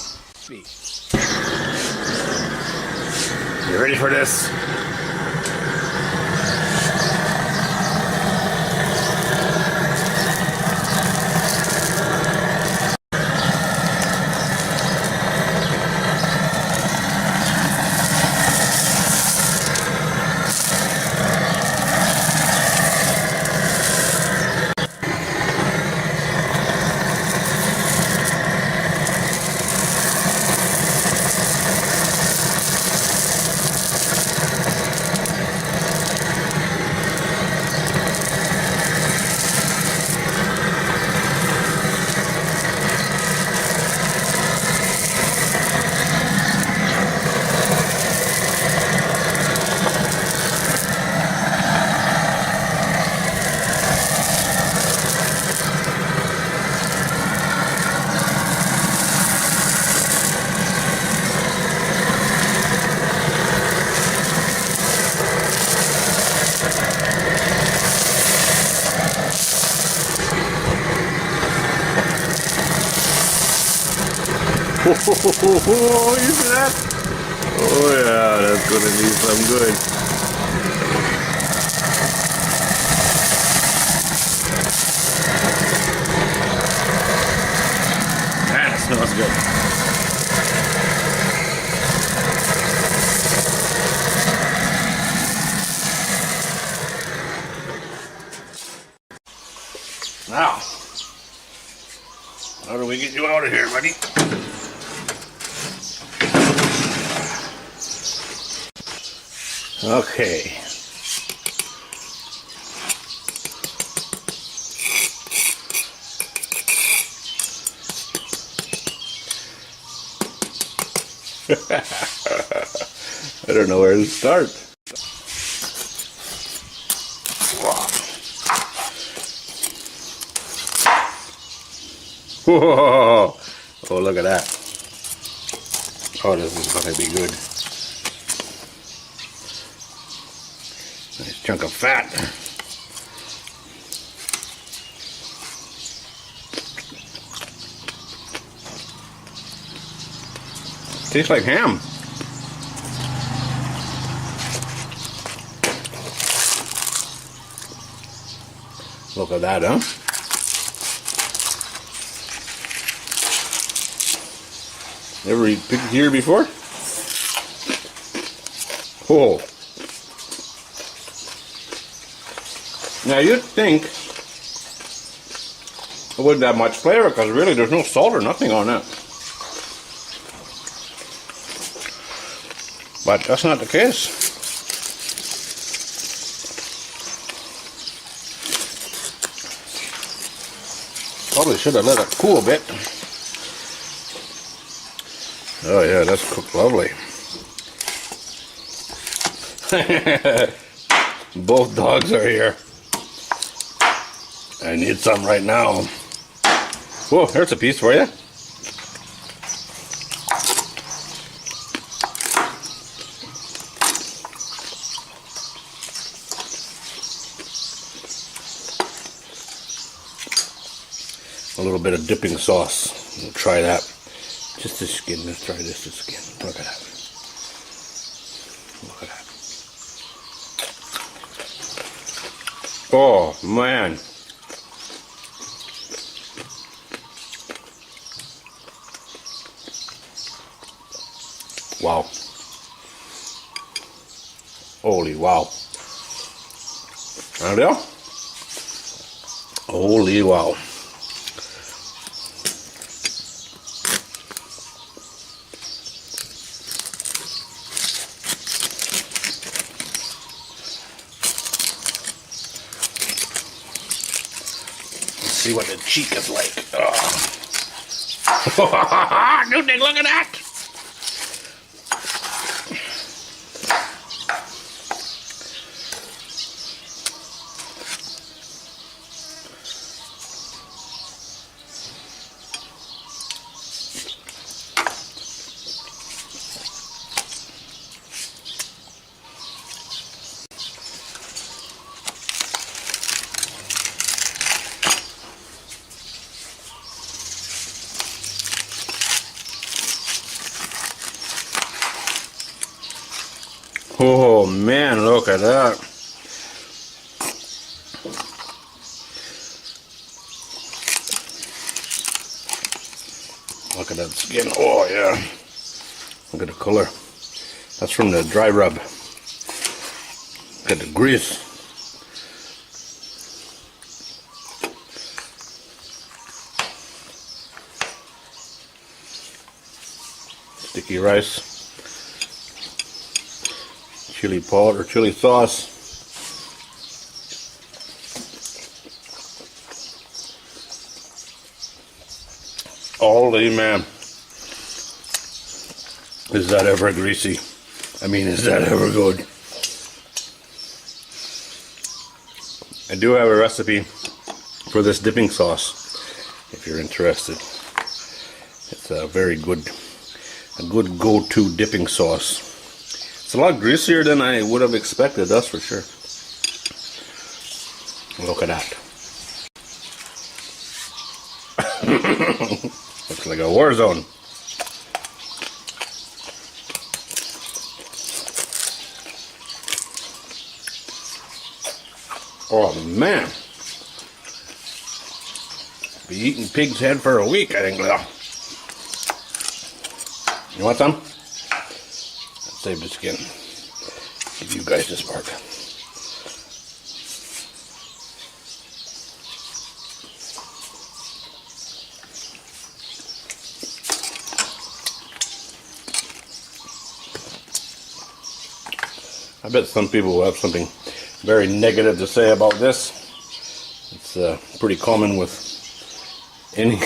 You ready for this? Oh, you see that? Oh yeah, that's gonna need some good. Man, it smells good. Now, how do we get you out of here, buddy? Okay. I don't know where to start. Whoa! Oh, look at that. Oh, this is going to be good. Nice chunk of fat. Tastes like ham. Look at that, huh? Ever eat pig here before? Oh. Now you'd think it wouldn't have much flavor because really there's no salt or nothing on it. But that's not the case. Probably should have let it cool a bit. Oh yeah, that's cooked lovely. Both dogs are here. I need some right now. Whoa, there's a piece for you. A little bit of dipping sauce. We'll try that. Just the skin. Let's try this, the skin. Look at that. Look at that. Oh, man. Wow. Holy wow. There. Holy wow. See what the cheek is like. Oh. Dude, look at that! Oh man, look at that. Look at that skin. Oh yeah. Look at the color. That's from the dry rub. Look at the grease. Sticky rice. Chili powder, chili sauce. Holy man. Is that ever greasy? I mean, is that ever good? I do have a recipe for this dipping sauce, if you're interested. It's a very good, go-to dipping sauce. It's a lot greasier than I would have expected, that's for sure. Look at that. Looks like a war zone. Oh man. Be eating pig's head for a week, I think. You want some? Let's save the skin. Give you guys this part. I bet some people will have something very negative to say about this. It's pretty common with any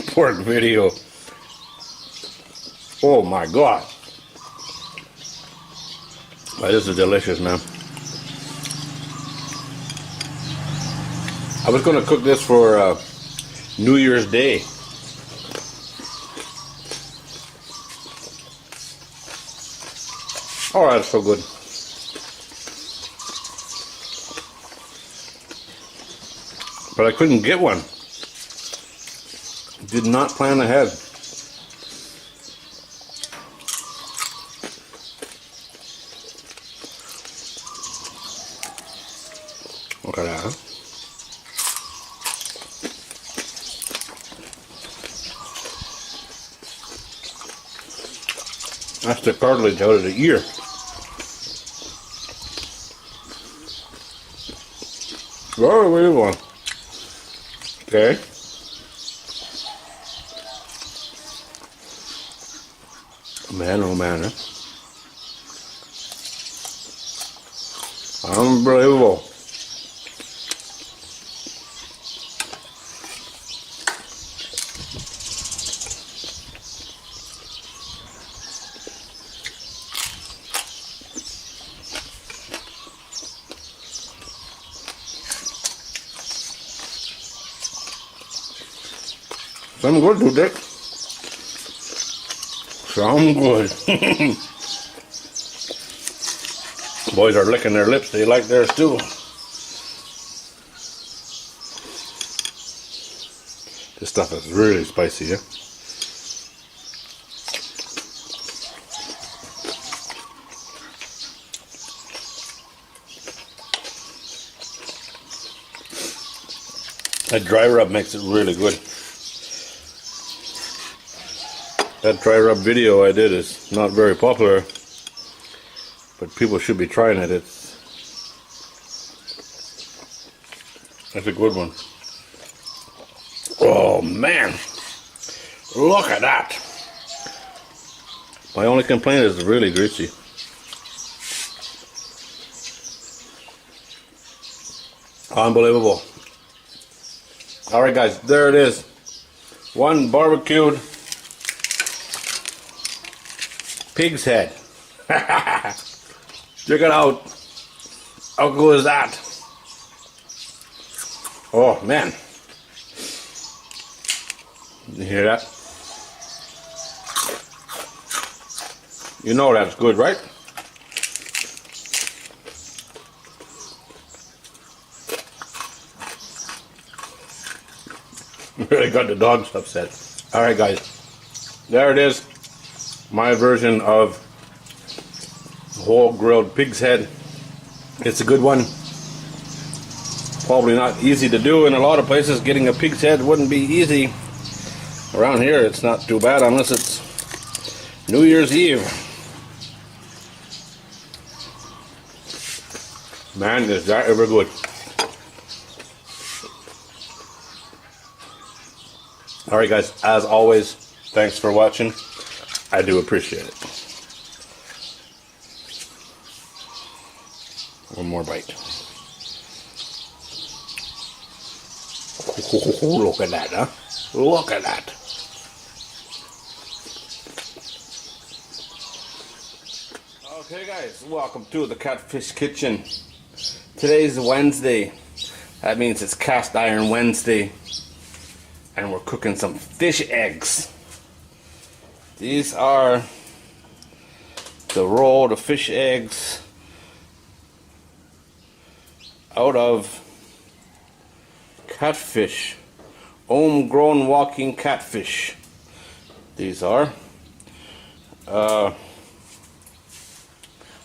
pork video. Oh my God. But this is delicious, man. I was going to cook this for New Year's Day. Oh, that's so good. But I couldn't get one. Did not plan ahead. Look at that. Huh? That's the cartilage out of the ear. Where are you going? Okay. Man, oh man, huh? Unbelievable. Some good to Dick. Some good. Boys are licking their lips. They like theirs too. This stuff is really spicy, yeah? That dry rub makes it really good. That dry rub video I did is not very popular, but people should be trying it. That's a good one. Oh man, look at that. My only complaint is it's really greasy. Unbelievable. Alright guys, there it is. One barbecued pig's head. Check it out. How cool is that? Oh man. You hear that? You know that's good, right? Really got the dogs upset. Alright guys. There it is. My version of whole grilled pig's head. It's a good one. Probably not easy to do in a lot of places. Getting a pig's head wouldn't be easy. Around here it's not too bad unless it's New Year's Eve. Man, is that ever good. Alright guys, as always, thanks for watching. I do appreciate it. One more bite. Look at that, huh? Look at that. Okay guys, welcome to the Catfish Kitchen. Today's Wednesday. That means it's Cast Iron Wednesday. And we're cooking some fish eggs. These are the rolled fish eggs out of catfish, homegrown walking catfish. These are. I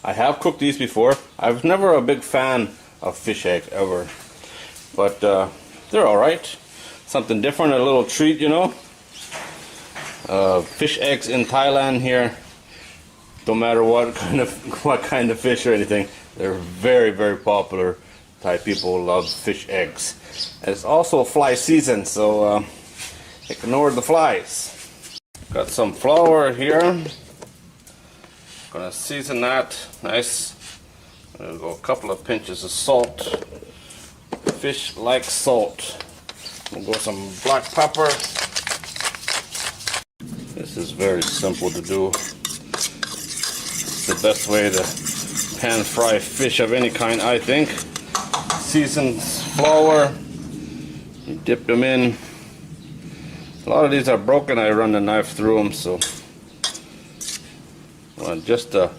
have cooked these before. I was never a big fan of fish egg ever. But they're alright. Something different, a little treat, you know. Fish eggs in Thailand here, no matter what kind of fish or anything, they're very, very popular. Thai people love fish eggs. And it's also fly season, so ignore the flies. Got some flour here. Gonna season that nice. There's a couple of pinches of salt. Fish like salt. We'll go some black pepper. This is very simple to do. It's the best way to pan fry fish of any kind, I think. Seasons flour. You dip them in. A lot of these are broken. I run the knife through them, so well, just a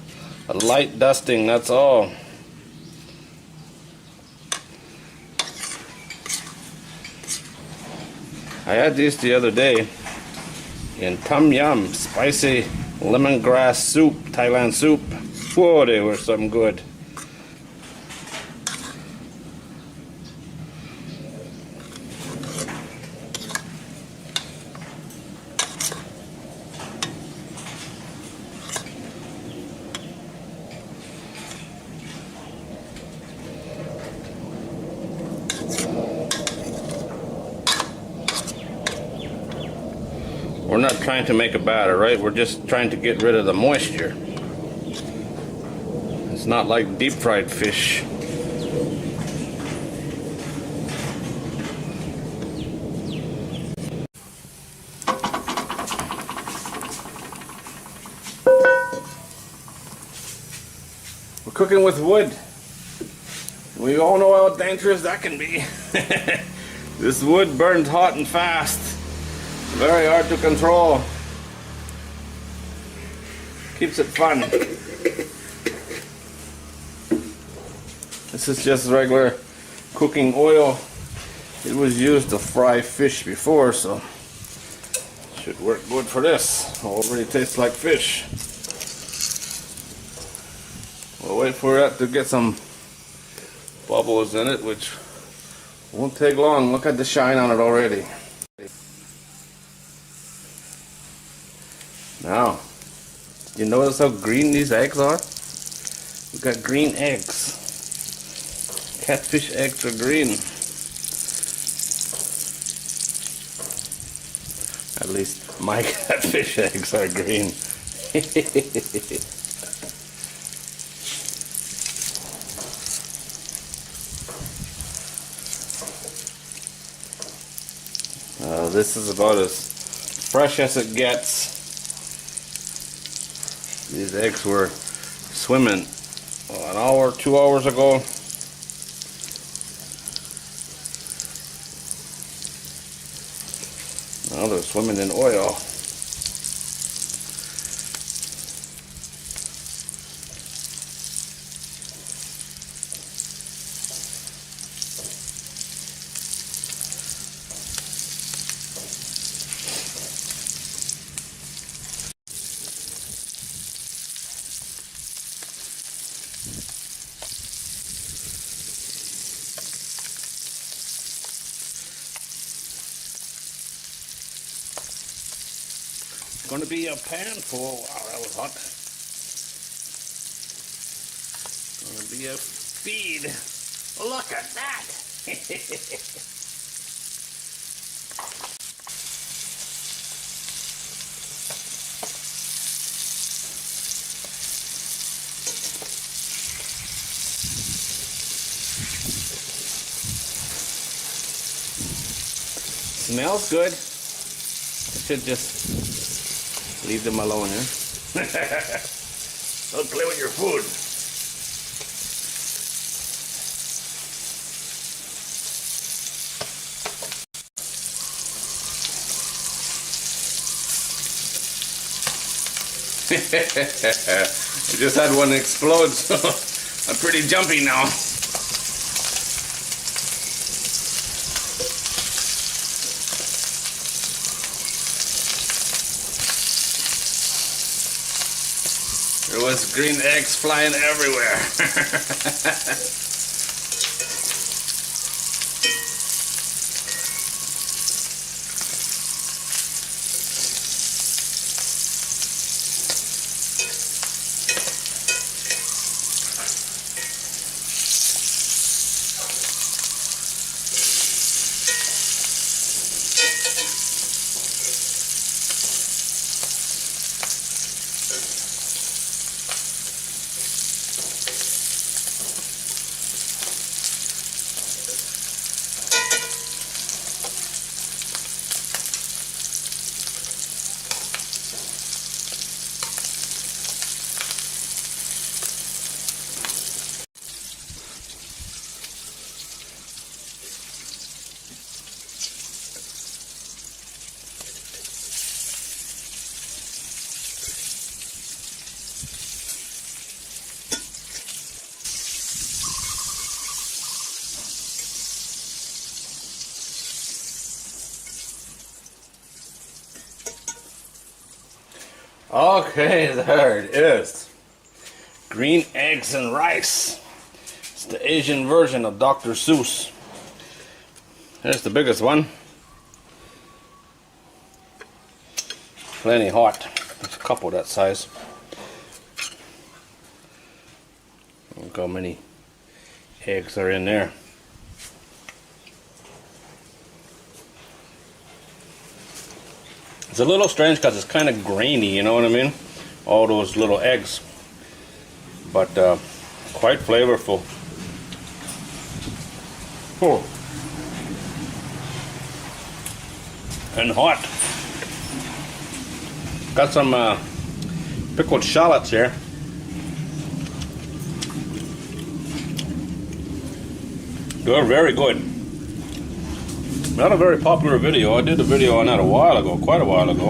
light dusting, that's all. I had these the other day in Tom Yum, spicy lemongrass soup, Thailand soup. Whoa, they were something good. We're not trying to make a batter, right? We're just trying to get rid of the moisture. It's not like deep fried fish. We're cooking with wood. We all know how dangerous that can be. This wood burns hot and fast. Very hard to control. Keeps it fun. This is just regular cooking oil. It was used to fry fish before, so should work good for this. Already tastes like fish. We'll wait for that to get some bubbles in it, which won't take long. Look at the shine on it already. Now, you notice how green these eggs are? We've got green eggs. Catfish eggs are green. At least my catfish eggs are green. This is about as fresh as it gets. These eggs were swimming an hour, 2 hours ago. Now they're swimming in oil. Going to be a pan full. Wow, that was hot. Going to be a feed. Look at that. Smells good. I should just leave them alone, eh? Don't play with your food. I just had one explode, so I'm pretty jumpy now. There was green eggs flying everywhere. Okay, there it is. Green eggs and rice. It's the Asian version of Dr. Seuss. Here's the biggest one. Plenty hot. There's a couple that size. Look how many eggs are in there. It's a little strange because it's kind of grainy, you know what I mean? All those little eggs. But quite flavorful. Oh. And hot. Got some pickled shallots here. They're very good. Not a very popular video. I did a video on that a while ago, quite a while ago.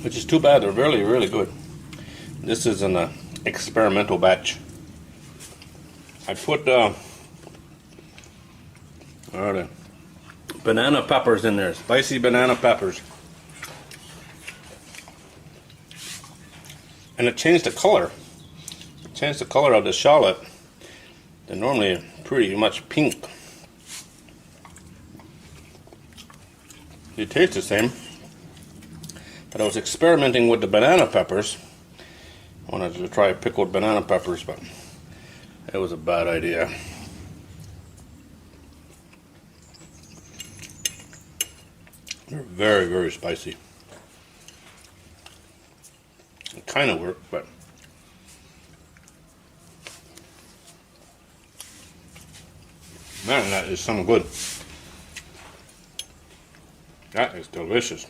Which is too bad. They're really, really good. This is an experimental batch. I put banana peppers in there, spicy banana peppers. And it changed the color. It changed the color of the shallot. They're normally pretty much pink. They taste the same. But I was experimenting with the banana peppers. I wanted to try pickled banana peppers, but it was a bad idea. They're very, very spicy. It kind of worked, but man, that is some good. That is delicious.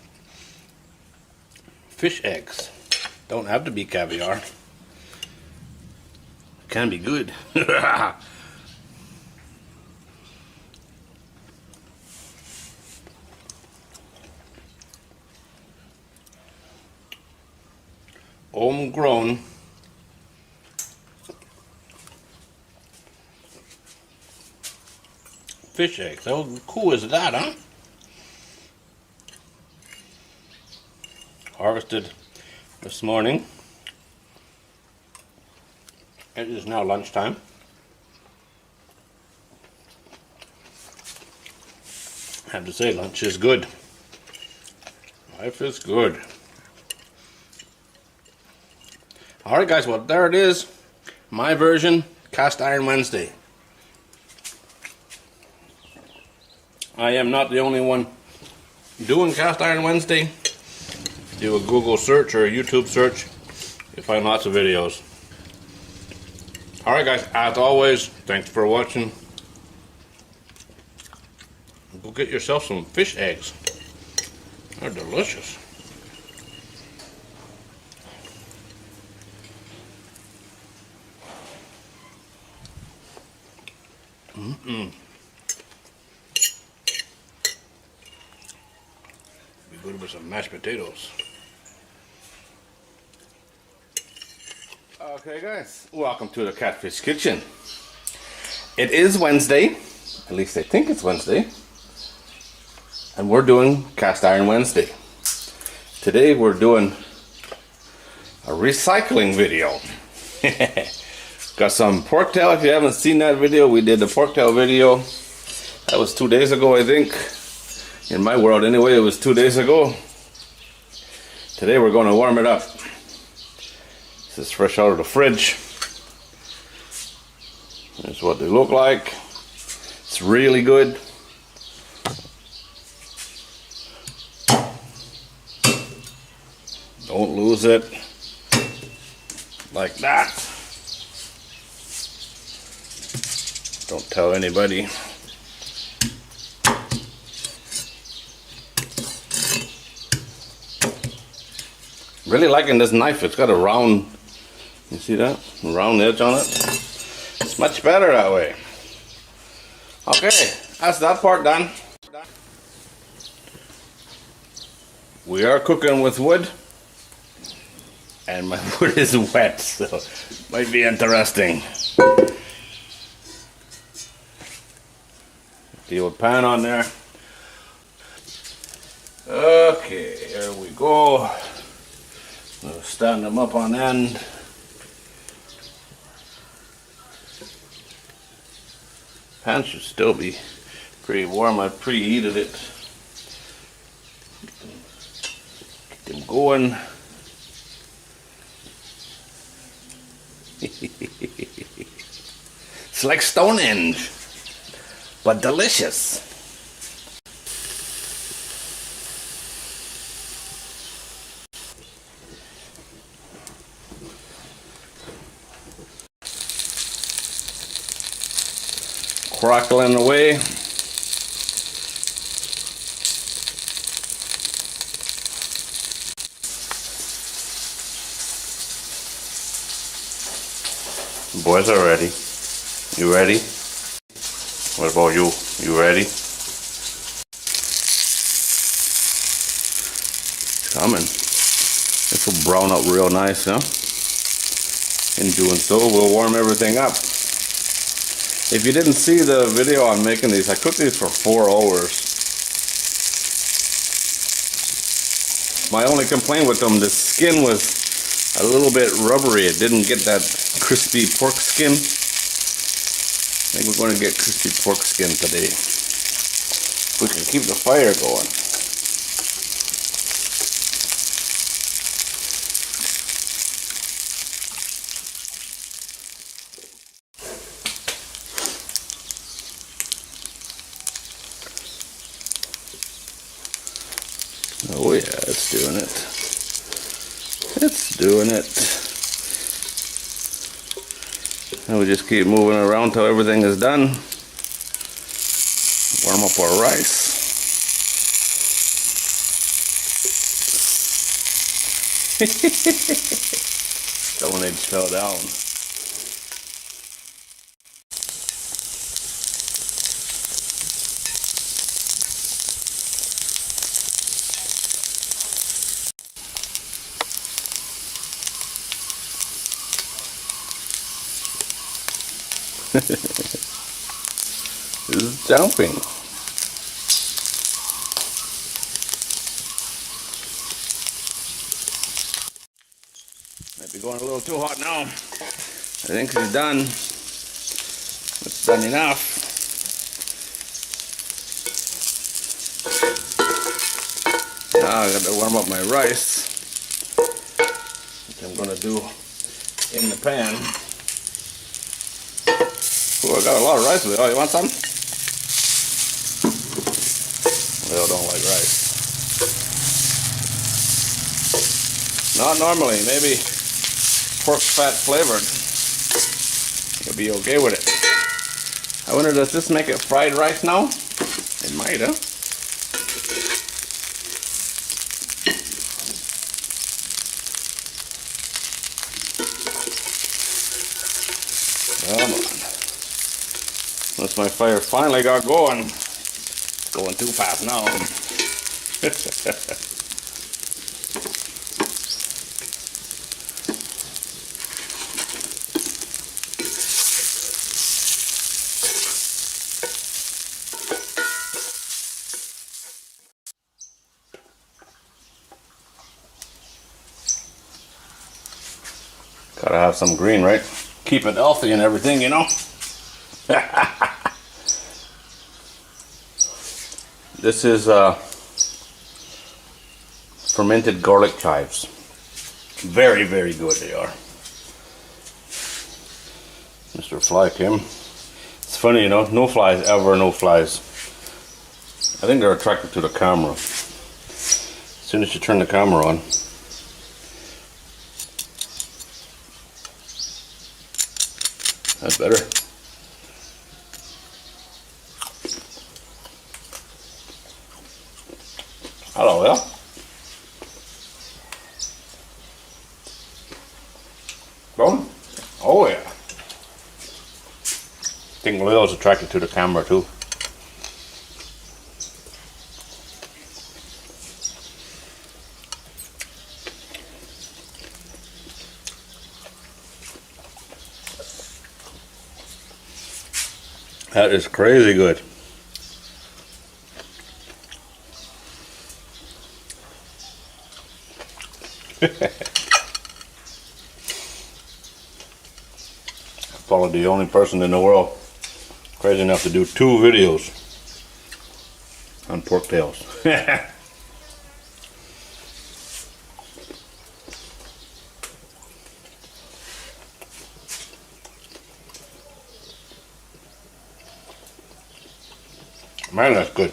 Fish eggs. Don't have to be caviar. Can be good. Homegrown fish eggs. How cool is that, huh? Harvested this morning. It is now lunchtime. I have to say, lunch is good. Life is good. Alright guys, well there it is. My version, Cast Iron Wednesday. I am not the only one doing Cast Iron Wednesday. Do a Google search or a YouTube search, you'll find lots of videos. Alright guys, as always, thanks for watching. Go get yourself some fish eggs. They're delicious. Be good with some mashed potatoes. Okay guys, welcome to the Catfish Kitchen. It is Wednesday, at least I think it's Wednesday, and we're doing Cast Iron Wednesday. Today we're doing a recycling video. Got some pork tail. If you haven't seen that video, we did the pork tail video. That was 2 days ago, I think. In my world anyway, it was 2 days ago. Today we're going to warm it up. This is fresh out of the fridge. Here's what they look like. It's really good. Don't lose it. Like that. Don't tell anybody. Really liking this knife. It's got a round, you see that? Round edge on it. It's much better that way. Okay, that's that part done. We are cooking with wood. And my wood is wet, so might be interesting. The old pan on there. Okay, here we go. We'll stand them up on end. Pan should still be pretty warm. I preheated it. Get them going. It's like Stonehenge, but delicious. Crackling away. Boys are ready. You ready? What about you? You ready? It's coming. This will brown up real nice, huh? In doing so, we'll warm everything up. If you didn't see the video on making these, I cooked these for 4 hours. My only complaint with them, the skin was a little bit rubbery. It didn't get that crispy pork skin. I think we're going to get crispy pork skin today. We can keep the fire going. Oh yeah, it's doing it. It's doing it. And we just keep moving around till everything is done. Warm up our rice. Stonehenge fell down. This is jumping. Might be going a little too hot now. I think it's done. It's done enough. Now I got to warm up my rice, which I'm going to do in the pan. Oh, I got a lot of rice with it. Oh, you want some? Well, don't like rice. Not normally. Maybe pork fat flavored. You'll be okay with it. I wonder, does this make it fried rice now? It might, huh? Come on. Once my fire finally got going. It's going too fast now. Gotta have some green, right? Keep it healthy and everything, you know? This is fermented garlic chives. Very, very good they are. Mr. Fly came. It's funny, you know, no flies ever, no flies. I think they're attracted to the camera. As soon as you turn the camera on. That's better. Hello, Will. Bone? Oh yeah. I think Lil's attracted to the camera too. That is crazy good. Probably the only person in the world crazy enough to do 2 videos on pork tails. Man, that's good.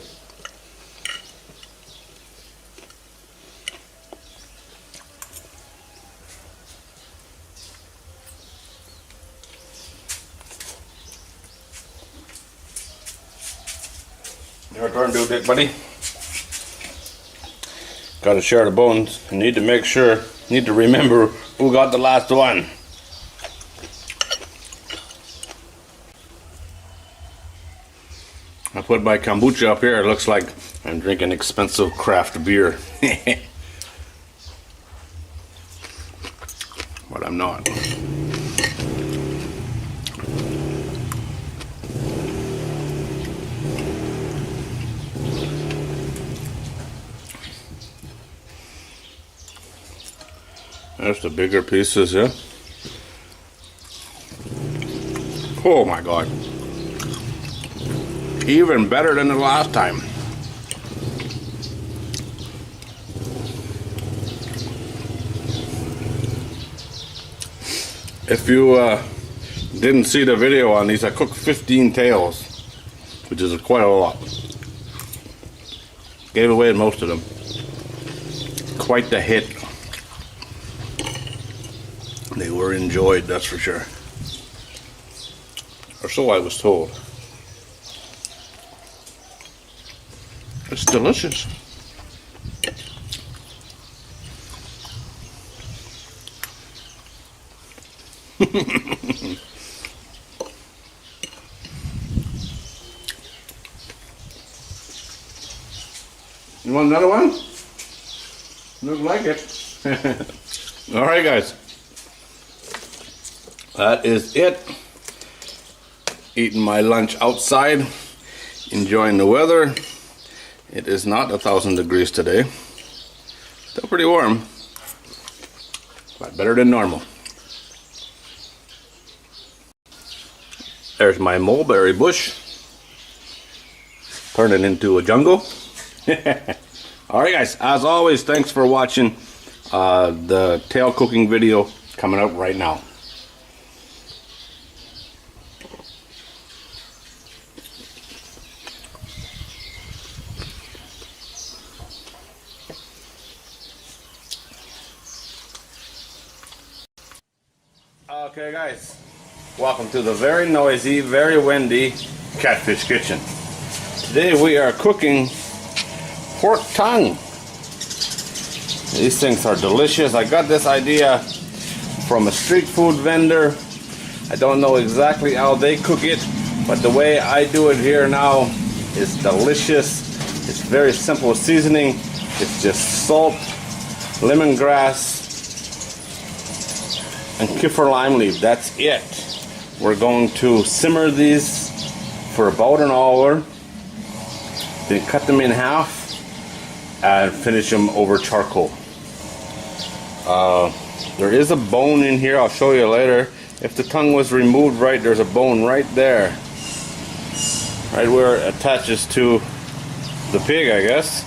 Your turn to do, Dick, buddy. Got to share the bones. I need to make sure, need to remember who got the last one. I put my kombucha up here. It looks like I'm drinking expensive craft beer. But I'm not. There's the bigger pieces, yeah. Oh my God. Even better than the last time. If you didn't see the video on these, I cooked 15 tails, which is quite a lot. Gave away most of them. Quite the hit. They were enjoyed, that's for sure. Or so I was told. It's delicious. You want another one? Looks like it. All right, guys. That is it. Eating my lunch outside, enjoying the weather. It is not 1,000 degrees today. Still pretty warm, but better than normal. There's my mulberry bush. Turning into a jungle. Alright guys, as always, thanks for watching the tail cooking video coming up right now. Okay guys, welcome to the very noisy, very windy Catfish Kitchen. Today we are cooking pork tongue. These things are delicious. I got this idea from a street food vendor. I don't know exactly how they cook it, but the way I do it here now is delicious. It's very simple seasoning. It's just salt, lemongrass, and kaffir lime leaf. That's it. We're going to simmer these for about an hour, then cut them in half and finish them over charcoal. There is a bone in here. I'll show you later. If the tongue was removed right, there's a bone right there, right where it attaches to the pig, I guess.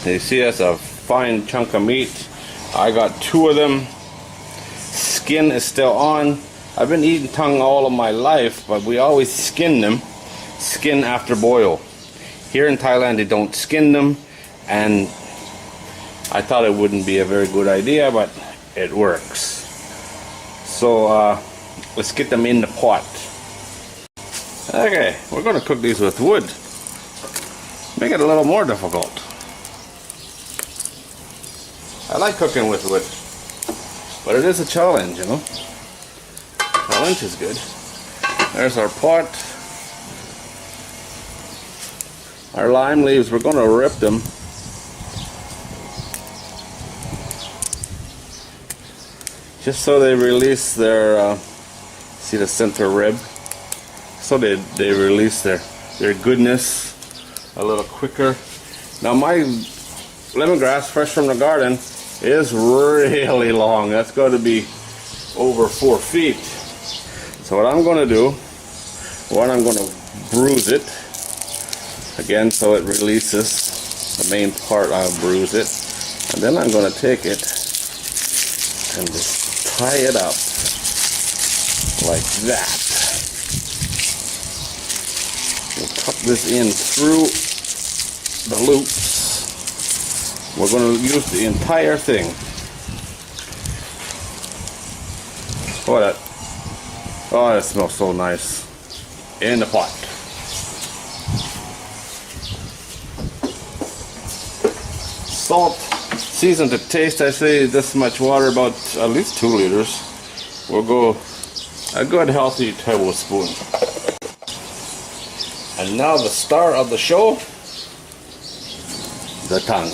You see, that's a fine chunk of meat. I got 2 of them. Skin is still on. I've been eating tongue all of my life, but we always skin them. Skin after boil. Here in Thailand they don't skin them, and I thought it wouldn't be a very good idea, but it works. So let's get them in the pot. Okay, we're going to cook these with wood. Make it a little more difficult. I like cooking with wood, but it is a challenge, you know. Challenge is good. There's our pot. Our lime leaves, we're going to rip them. Just so they release their, see the center rib? So they release their goodness a little quicker. Now my lemongrass, fresh from the garden, is really long. That's got to be over 4 feet. So what I'm going to do, I'm going to bruise it again so it releases the main part. I'll bruise it, and then I'm going to take it and just tie it up like that. We'll tuck this in through the loops. We're going to use the entire thing. Oh, that smells so nice in the pot. Salt, season to taste. I say this much water, about at least 2 liters. We'll go a good healthy tablespoon. And now the star of the show, the tongue.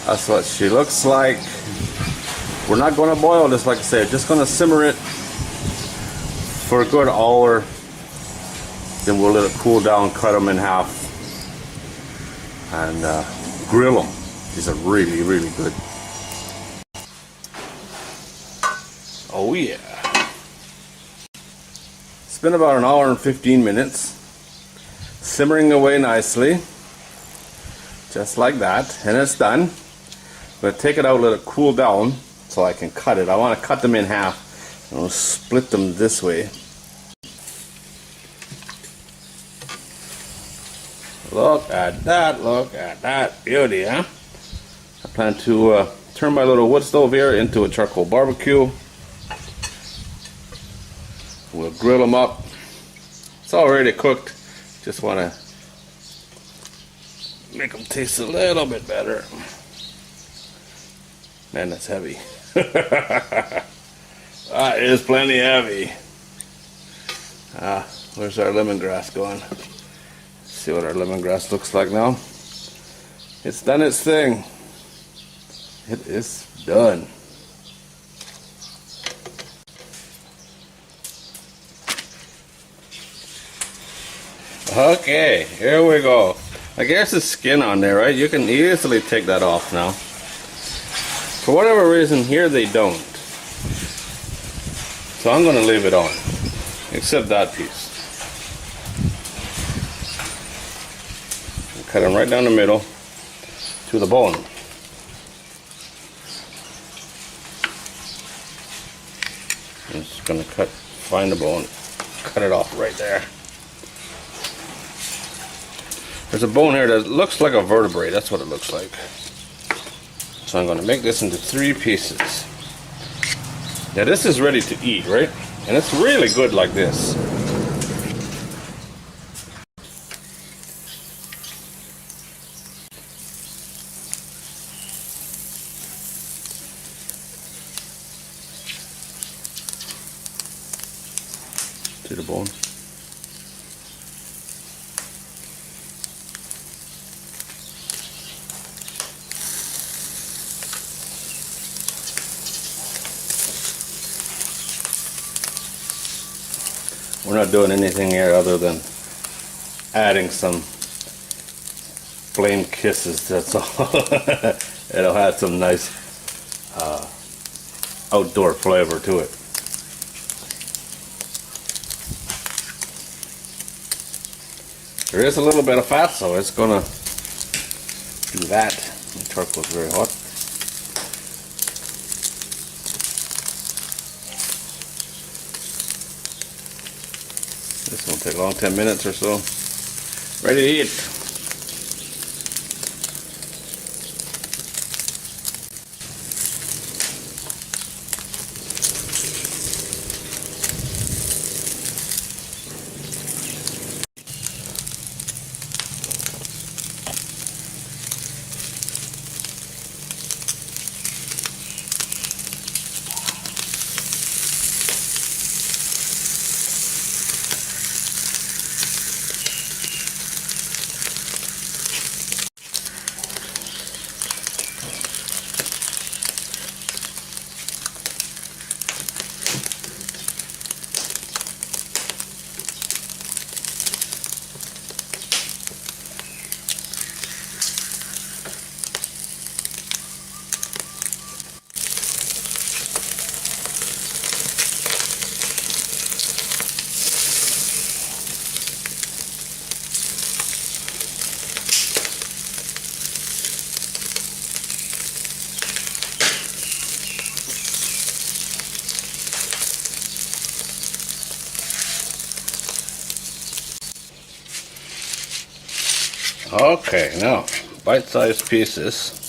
That's what she looks like. We're not going to boil this, like I said, just going to simmer it for a good hour. Then we'll let it cool down, cut them in half, and grill them. These are really, really good. Oh yeah. It's been about an hour and 15 minutes. Simmering away nicely. Just like that. And it's done. I'm going to take it out, let it cool down so I can cut it. I want to cut them in half. I'm going to split them this way. Look at that beauty, huh? I plan to turn my little wood stove here into a charcoal barbecue. We'll grill them up. It's already cooked. Just want to make them taste a little bit better. Man, that's heavy. That is plenty heavy. Where's our lemongrass going? See what our lemongrass looks like now. It's done its thing. It is done. Okay, here we go. I guess the skin on there, right? You can easily take that off now. For whatever reason, here they don't. So I'm going to leave it on, except that piece. Cut them right down the middle to the bone. I'm just going to find the bone, cut it off right there. There's a bone here that looks like a vertebrae. That's what it looks like. So I'm going to make this into 3 pieces. Now this is ready to eat, right? And it's really good like this. To the bone. We're not doing anything here other than adding some flame kisses, that's all. It'll add some nice outdoor flavor to it. There is a little bit of fat, so it's gonna do that. The charcoal's very hot. This won't take long, 10 minutes or so. Ready to eat. Okay, now bite-sized pieces,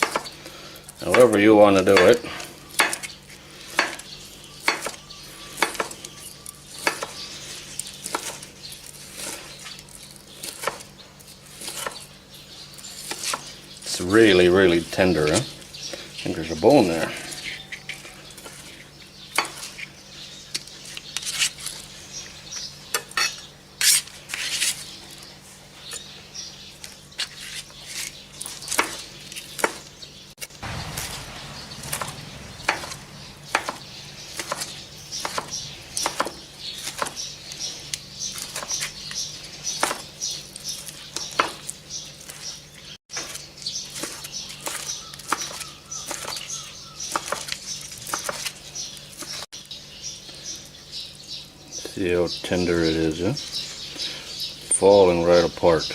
however you want to do it. It's really, really tender, huh? I think there's a bone there. See how tender it is, huh? Falling right apart.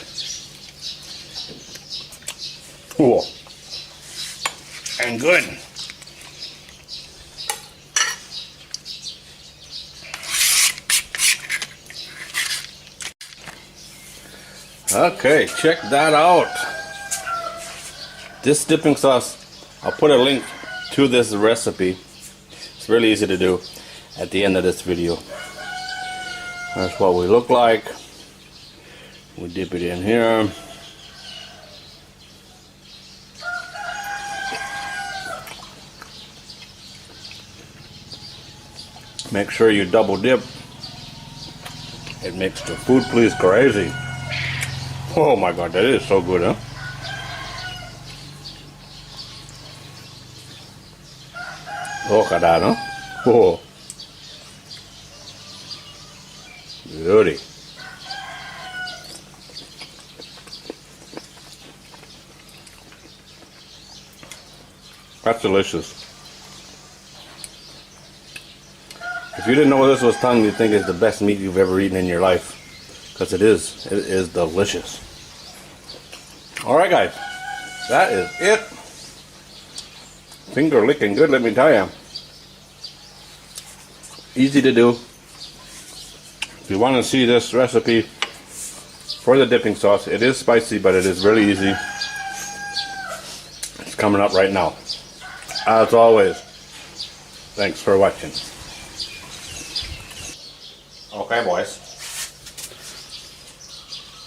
Cool. And good. Okay, check that out. This dipping sauce, I'll put a link to this recipe. It's really easy to do at the end of this video. That's what we look like. We dip it in here. Make sure you double dip. It makes the food please crazy. Oh my God, that is so good, huh? Look at that, huh? Oh. Beauty. That's delicious. If you didn't know this was tongue, you'd think it's the best meat you've ever eaten in your life. Because it is. It is delicious. Alright guys, that is it. Finger licking good, let me tell you. Easy to do. If you want to see this recipe for the dipping sauce, it is spicy, but it is really easy. It's coming up right now. As always, thanks for watching. Okay, boys.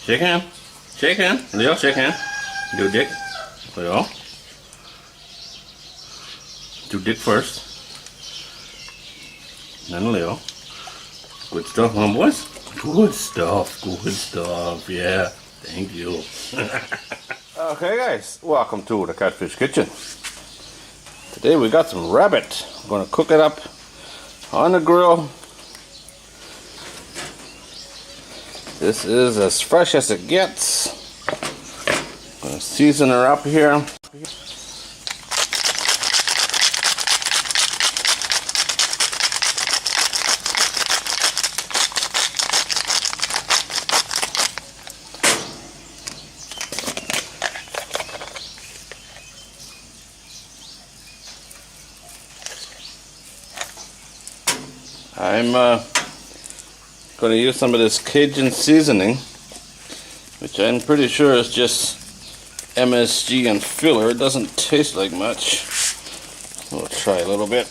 Shake hand. Shake hand. Leo, shake hand. Do dick. Leo. Do dick first. Then Leo. Good stuff, huh, boys? Good stuff. Good stuff. Yeah. Thank you. Okay, guys. Welcome to the Catfish Kitchen. Today we got some rabbit. I'm going to cook it up on the grill. This is as fresh as it gets. I'm going to season her up here. I'm going to use some of this Cajun seasoning, which I'm pretty sure is just MSG and filler. It doesn't taste like much. We'll try a little bit.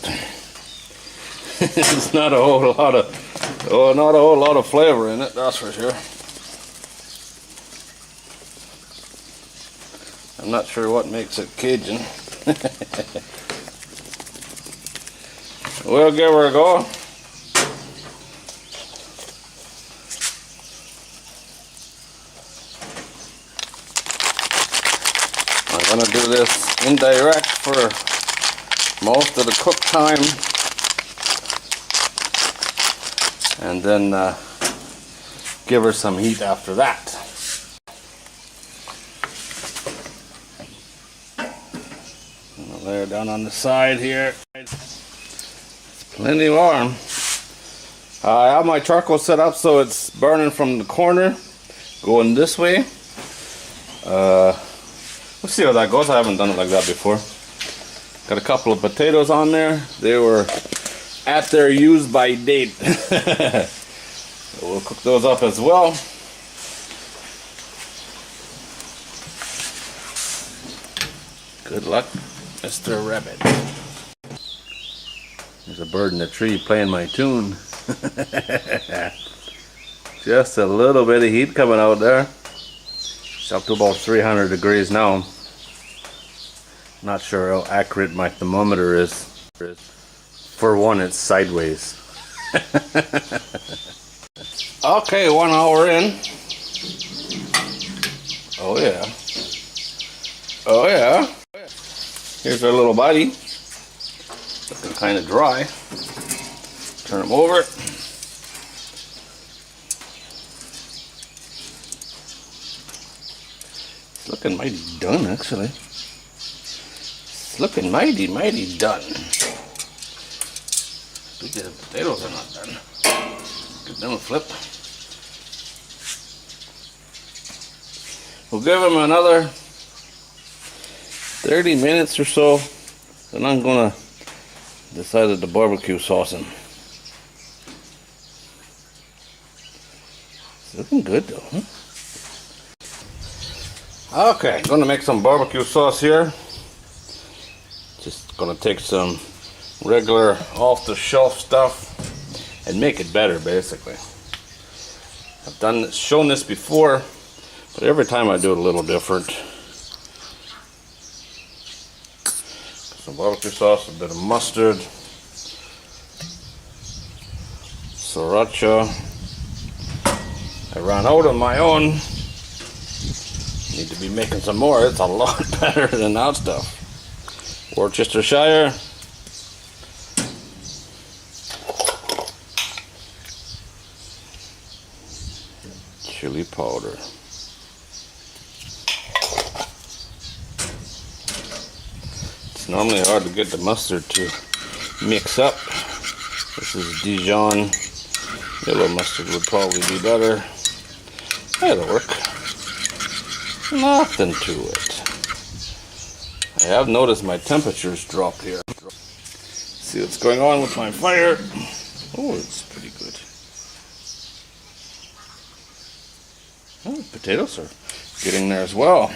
It's not a whole lot of, not a whole lot of flavor in it, that's for sure. I'm not sure what makes it Cajun. We'll give her a go. I'm going to do this indirect for most of the cook time, and then give her some heat after that. I'm going to lay her down on the side here. It's plenty warm. I have my charcoal set up so it's burning from the corner, going this way. We'll see how that goes. I haven't done it like that before. Got a couple of potatoes on there. They were at their use by date. So we'll cook those up as well. Good luck, Mr. Rabbit. There's a bird in the tree playing my tune. Just a little bit of heat coming out there. It's up to about 300 degrees now. Not sure how accurate my thermometer is. For one, it's sideways. Okay, 1 hour in. Oh yeah. Oh yeah. Here's our little body. Looking kind of dry. Turn him over. It's looking mighty done, actually. It's looking mighty done. The potatoes are not done. Give them a flip. We'll give them another 30 minutes or so. Then I'm gonna decide to barbecue sauce them. It's looking good though, huh? Okay, gonna make some barbecue sauce here. Just gonna take some regular off-the-shelf stuff and make it better, basically. I've shown this before, but every time I do it a little different. Some barbecue sauce, a bit of mustard, sriracha. I ran out of my own. Need to be making some more. It's a lot better than that stuff. Worcestershire. Chili powder. It's normally hard to get the mustard to mix up. This is Dijon. Yellow mustard would probably be better. That'll work. Nothing to it. I have noticed my temperatures drop here. See what's going on with my fire. Oh, it's pretty good. Oh, the potatoes are getting there as well.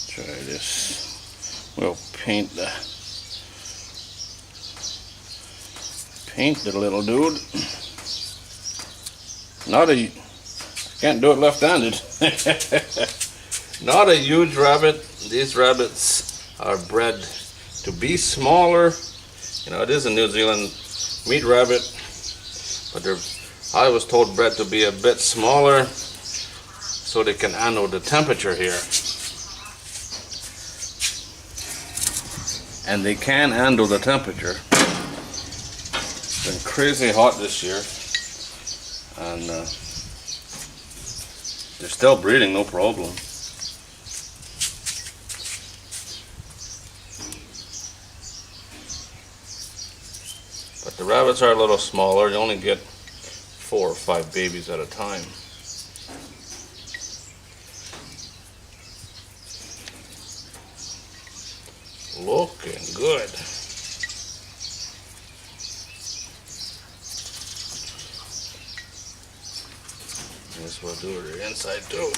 Try this. We'll paint the little dude. Can't do it left-handed. Not a huge rabbit. These rabbits are bred to be smaller. You know, it is a New Zealand meat rabbit, but I was told bred to be a bit smaller so they can handle the temperature here. And they can handle the temperature. It's been crazy hot this year, and they're still breeding, no problem. But the rabbits are a little smaller. You only get 4 or 5 babies at a time. Looking good. This will do the inside too.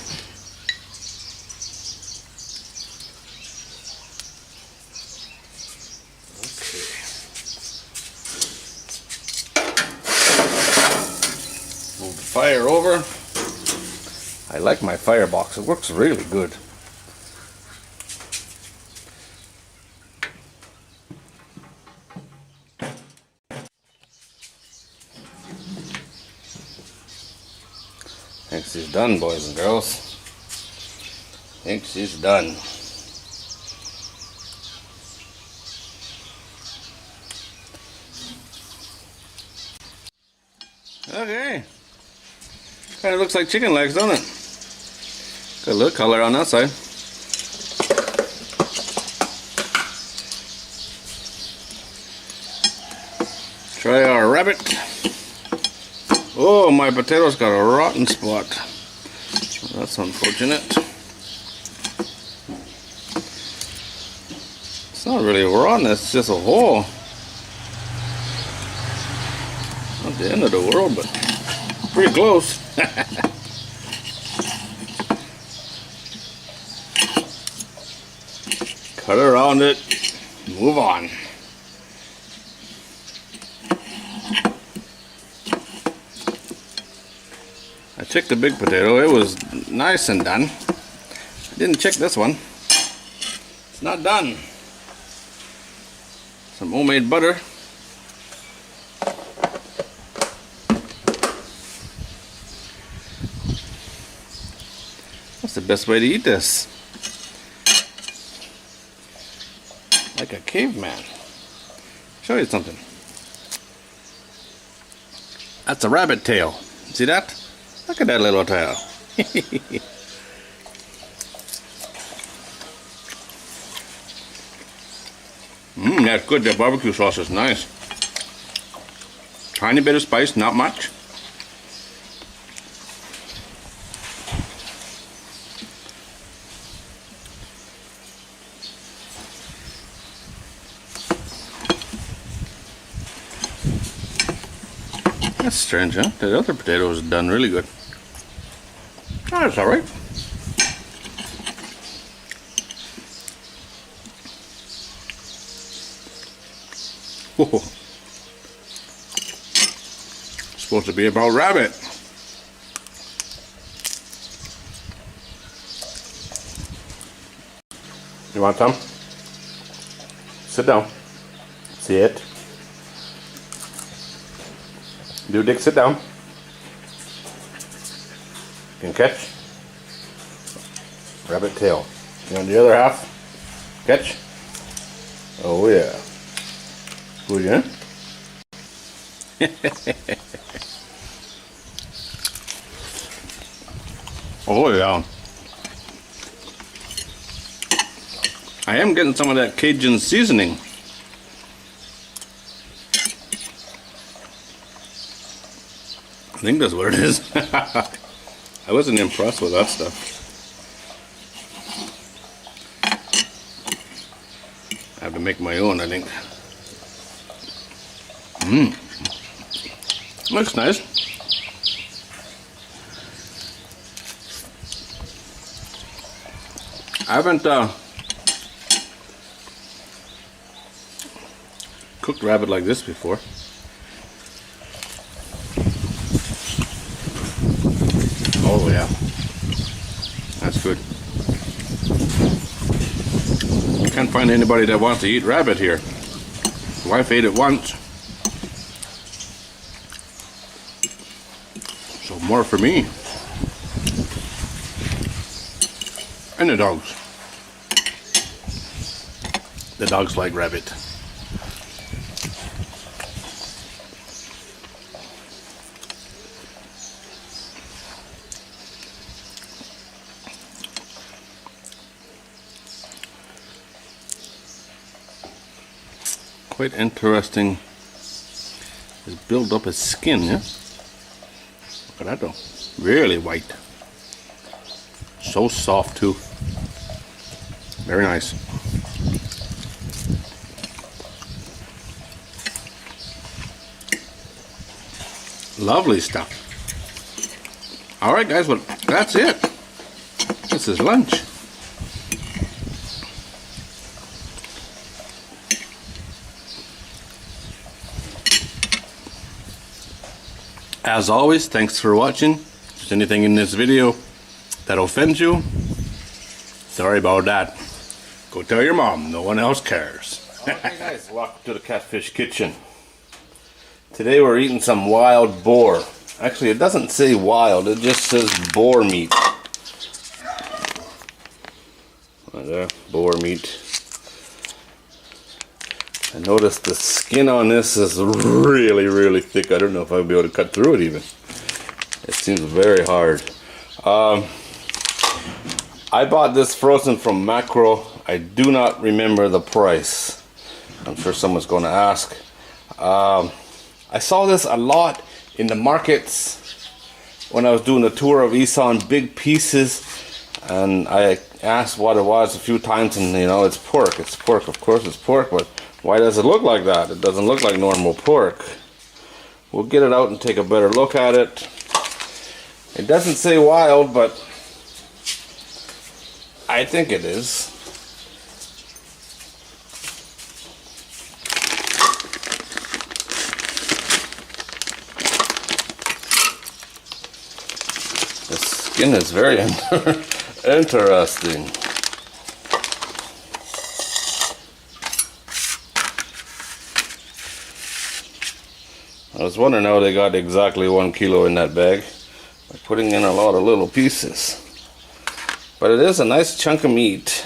Okay. Move the fire over. I like my firebox. It works really good. Think she's done, boys and girls. Think she's done. Okay. Kind of looks like chicken legs, don't it? Got a little color on that side. Try our rabbit. Oh, my potatoes got a rotten spot. That's unfortunate. It's not really rotten, it's just a hole. Not the end of the world, but pretty close. cut around it, move on. I checked the big potato, it was nice and done. I didn't check this one. It's not done. Some homemade butter. That's the best way to eat this. Like a caveman. Show you something. That's a rabbit tail. See that? Look at that little tail. That's good. The barbecue sauce is nice. Tiny bit of spice, not much. That's strange, huh? The other potato was done really good. Oh, that's alright. Whoa. Supposed to be about rabbit. You want some? Sit down. Sit. Do Dick, sit down. You can catch. Rabbit tail. You want the other half? Catch. Oh yeah. Good, yeah? Oh yeah. I am getting some of that Cajun seasoning. I think that's what it is. I wasn't impressed with that stuff. I have to make my own, I think. Looks nice. I haven't cooked rabbit like this before. Oh yeah, that's good. Can't find anybody that wants to eat rabbit here. Wife ate it once, so more for me and the dogs. The dogs like rabbit. Quite interesting. It's built up his skin, yeah? Look at that though. Really white. So soft too. Very nice. Lovely stuff. Alright guys, well that's it. This is lunch. As always, thanks for watching. If there's anything in this video that offends you, sorry about that. Go tell your mom, no one else cares. Alright guys, welcome to the Catfish kitchen. Today we're eating some wild boar. Actually, it doesn't say wild, it just says boar meat. Right there, boar meat. I noticed the skin on this is really thick. I don't know if I'll be able to cut through it even. It seems very hard. I bought this frozen from Macro. I do not remember the price. I'm sure someone's going to ask. I saw this a lot in the markets when I was doing a tour of Isan, big pieces, and I asked what it was a few times, and you know, it's pork. It's pork, of course it's pork, but why does it look like that? It doesn't look like normal pork. We'll get it out and take a better look at it. It doesn't say wild, but I think it is. skin is very interesting. I was wondering how they got exactly 1 kilo in that bag by putting in a lot of little pieces. But it is a nice chunk of meat.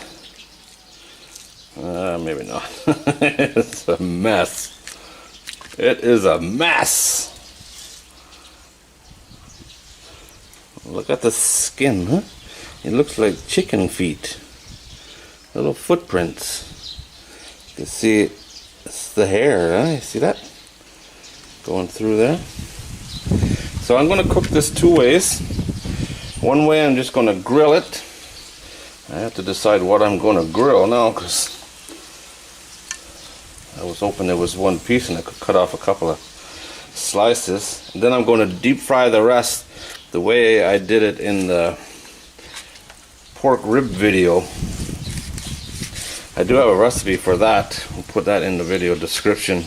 Maybe not. It's a mess. It is a mess. Look at the skin, huh? It looks like chicken feet. Little footprints. You can see it's the hair, huh? You see that? Going through there. So I'm going to cook this 2 ways. One way I'm just going to grill it. I have to decide what I'm going to grill now, because I was hoping there was one piece and I could cut off a couple of slices. And then I'm going to deep fry the rest the way I did it in the pork rib video. I do have a recipe for that. I'll put that in the video description.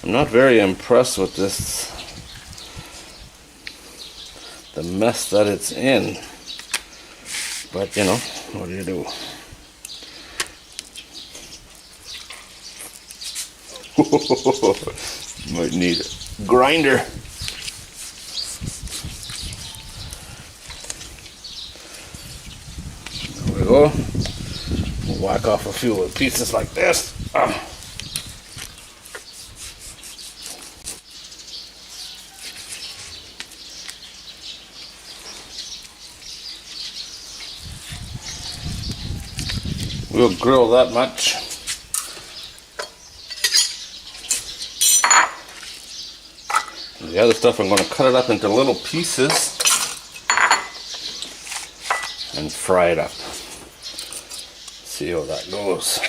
I'm not very impressed with this, the mess that it's in. But you know, what do you do? Might need a grinder. There we go. We'll whack off a few of the pieces like this. We'll grill that much. The other stuff, I'm going to cut it up into little pieces and fry it up. See how that goes.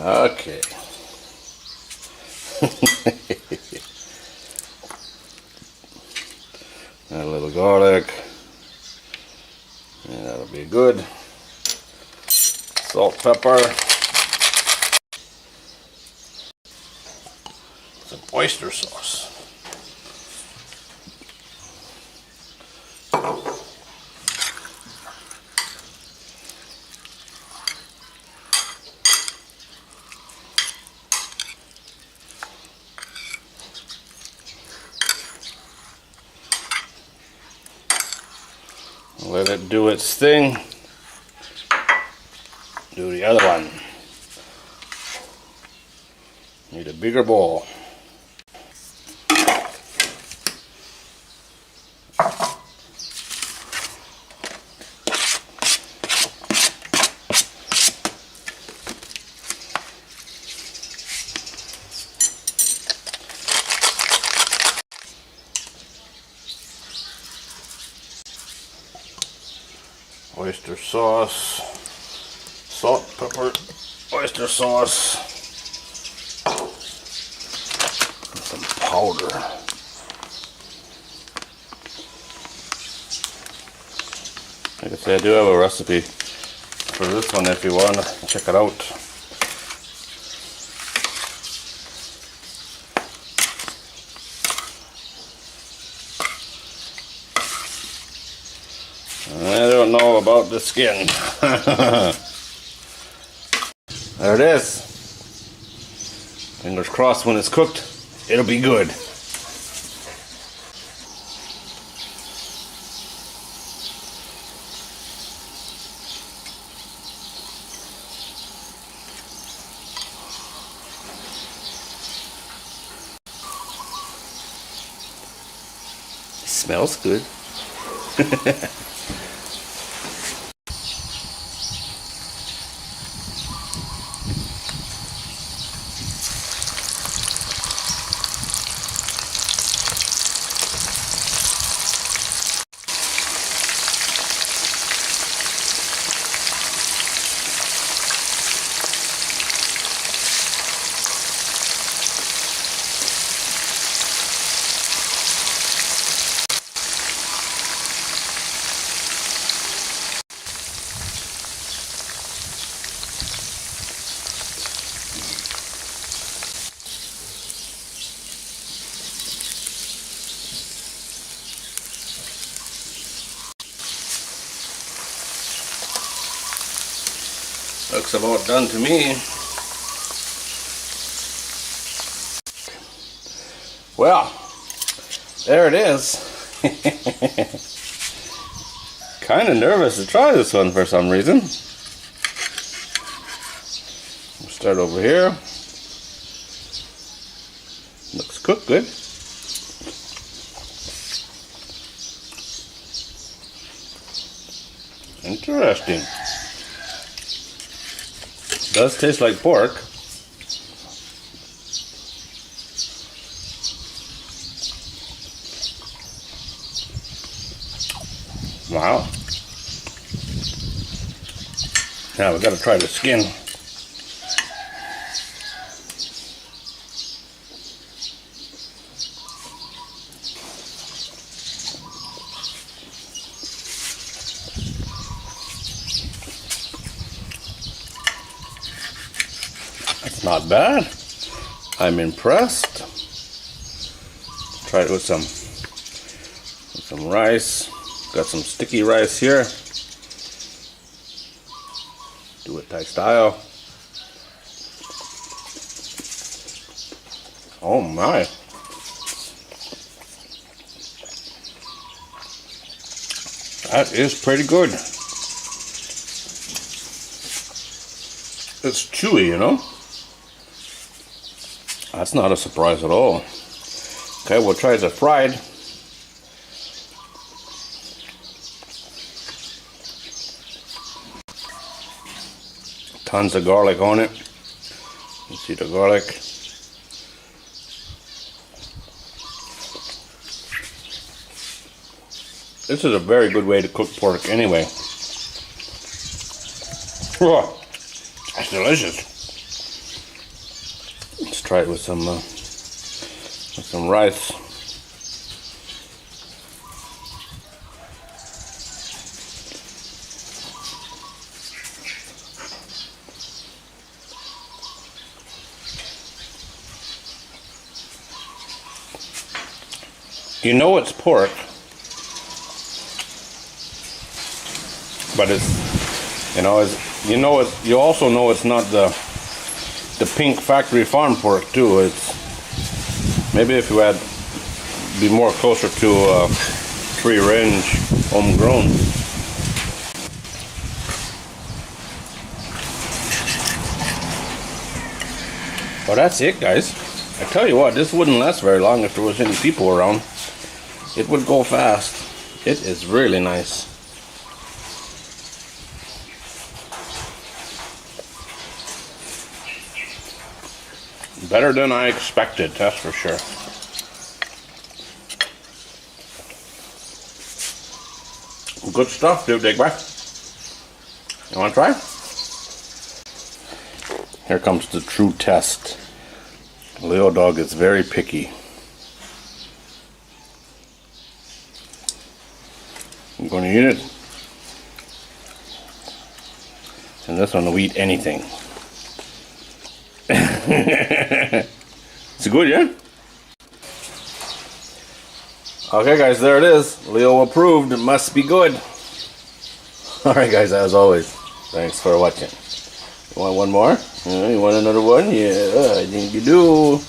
Okay. Add a little garlic. Yeah, that'll be good. Salt, pepper. Some oyster sauce. Let it do its thing. Do the other one. Need a bigger bowl. Oyster sauce, salt, pepper, oyster sauce, and some powder. Like I say, I do have a recipe for this one if you want to check it out. I don't know about the skin. There it is. Fingers crossed when it's cooked, it'll be good. Smells good. Looks about done to me. Well, there it is. Kind of nervous to try this one for some reason. We'll start over here. Looks cooked good. Interesting. Does taste like pork. Wow. Now we gotta try the skin. It's not bad. I'm impressed. Try it with some rice. Got some sticky rice here. Do it Thai style. Oh my. That is pretty good. It's chewy, you know? That's not a surprise at all. Okay, we'll try the fried. Tons of garlic on it. You see the garlic. This is a very good way to cook pork anyway. Oh, that's delicious. Let's try it with some rice. You know it's pork, but you also know it's not the pink factory farm pork too. It's maybe if you had be more closer to free range, homegrown. Well, that's it, guys. I tell you what, this wouldn't last very long if there was any people around. It would go fast. It is really nice. Better than I expected, that's for sure. Good stuff, dude, Big Boy. You want to try? Here comes the true test. Leo dog is very picky. I'm going to eat it. And this one will eat anything. It's good, yeah? Okay, guys, there it is. Leo approved. It must be good. Alright, guys, as always, thanks for watching. You want one more? You want another one? Yeah, I think you do.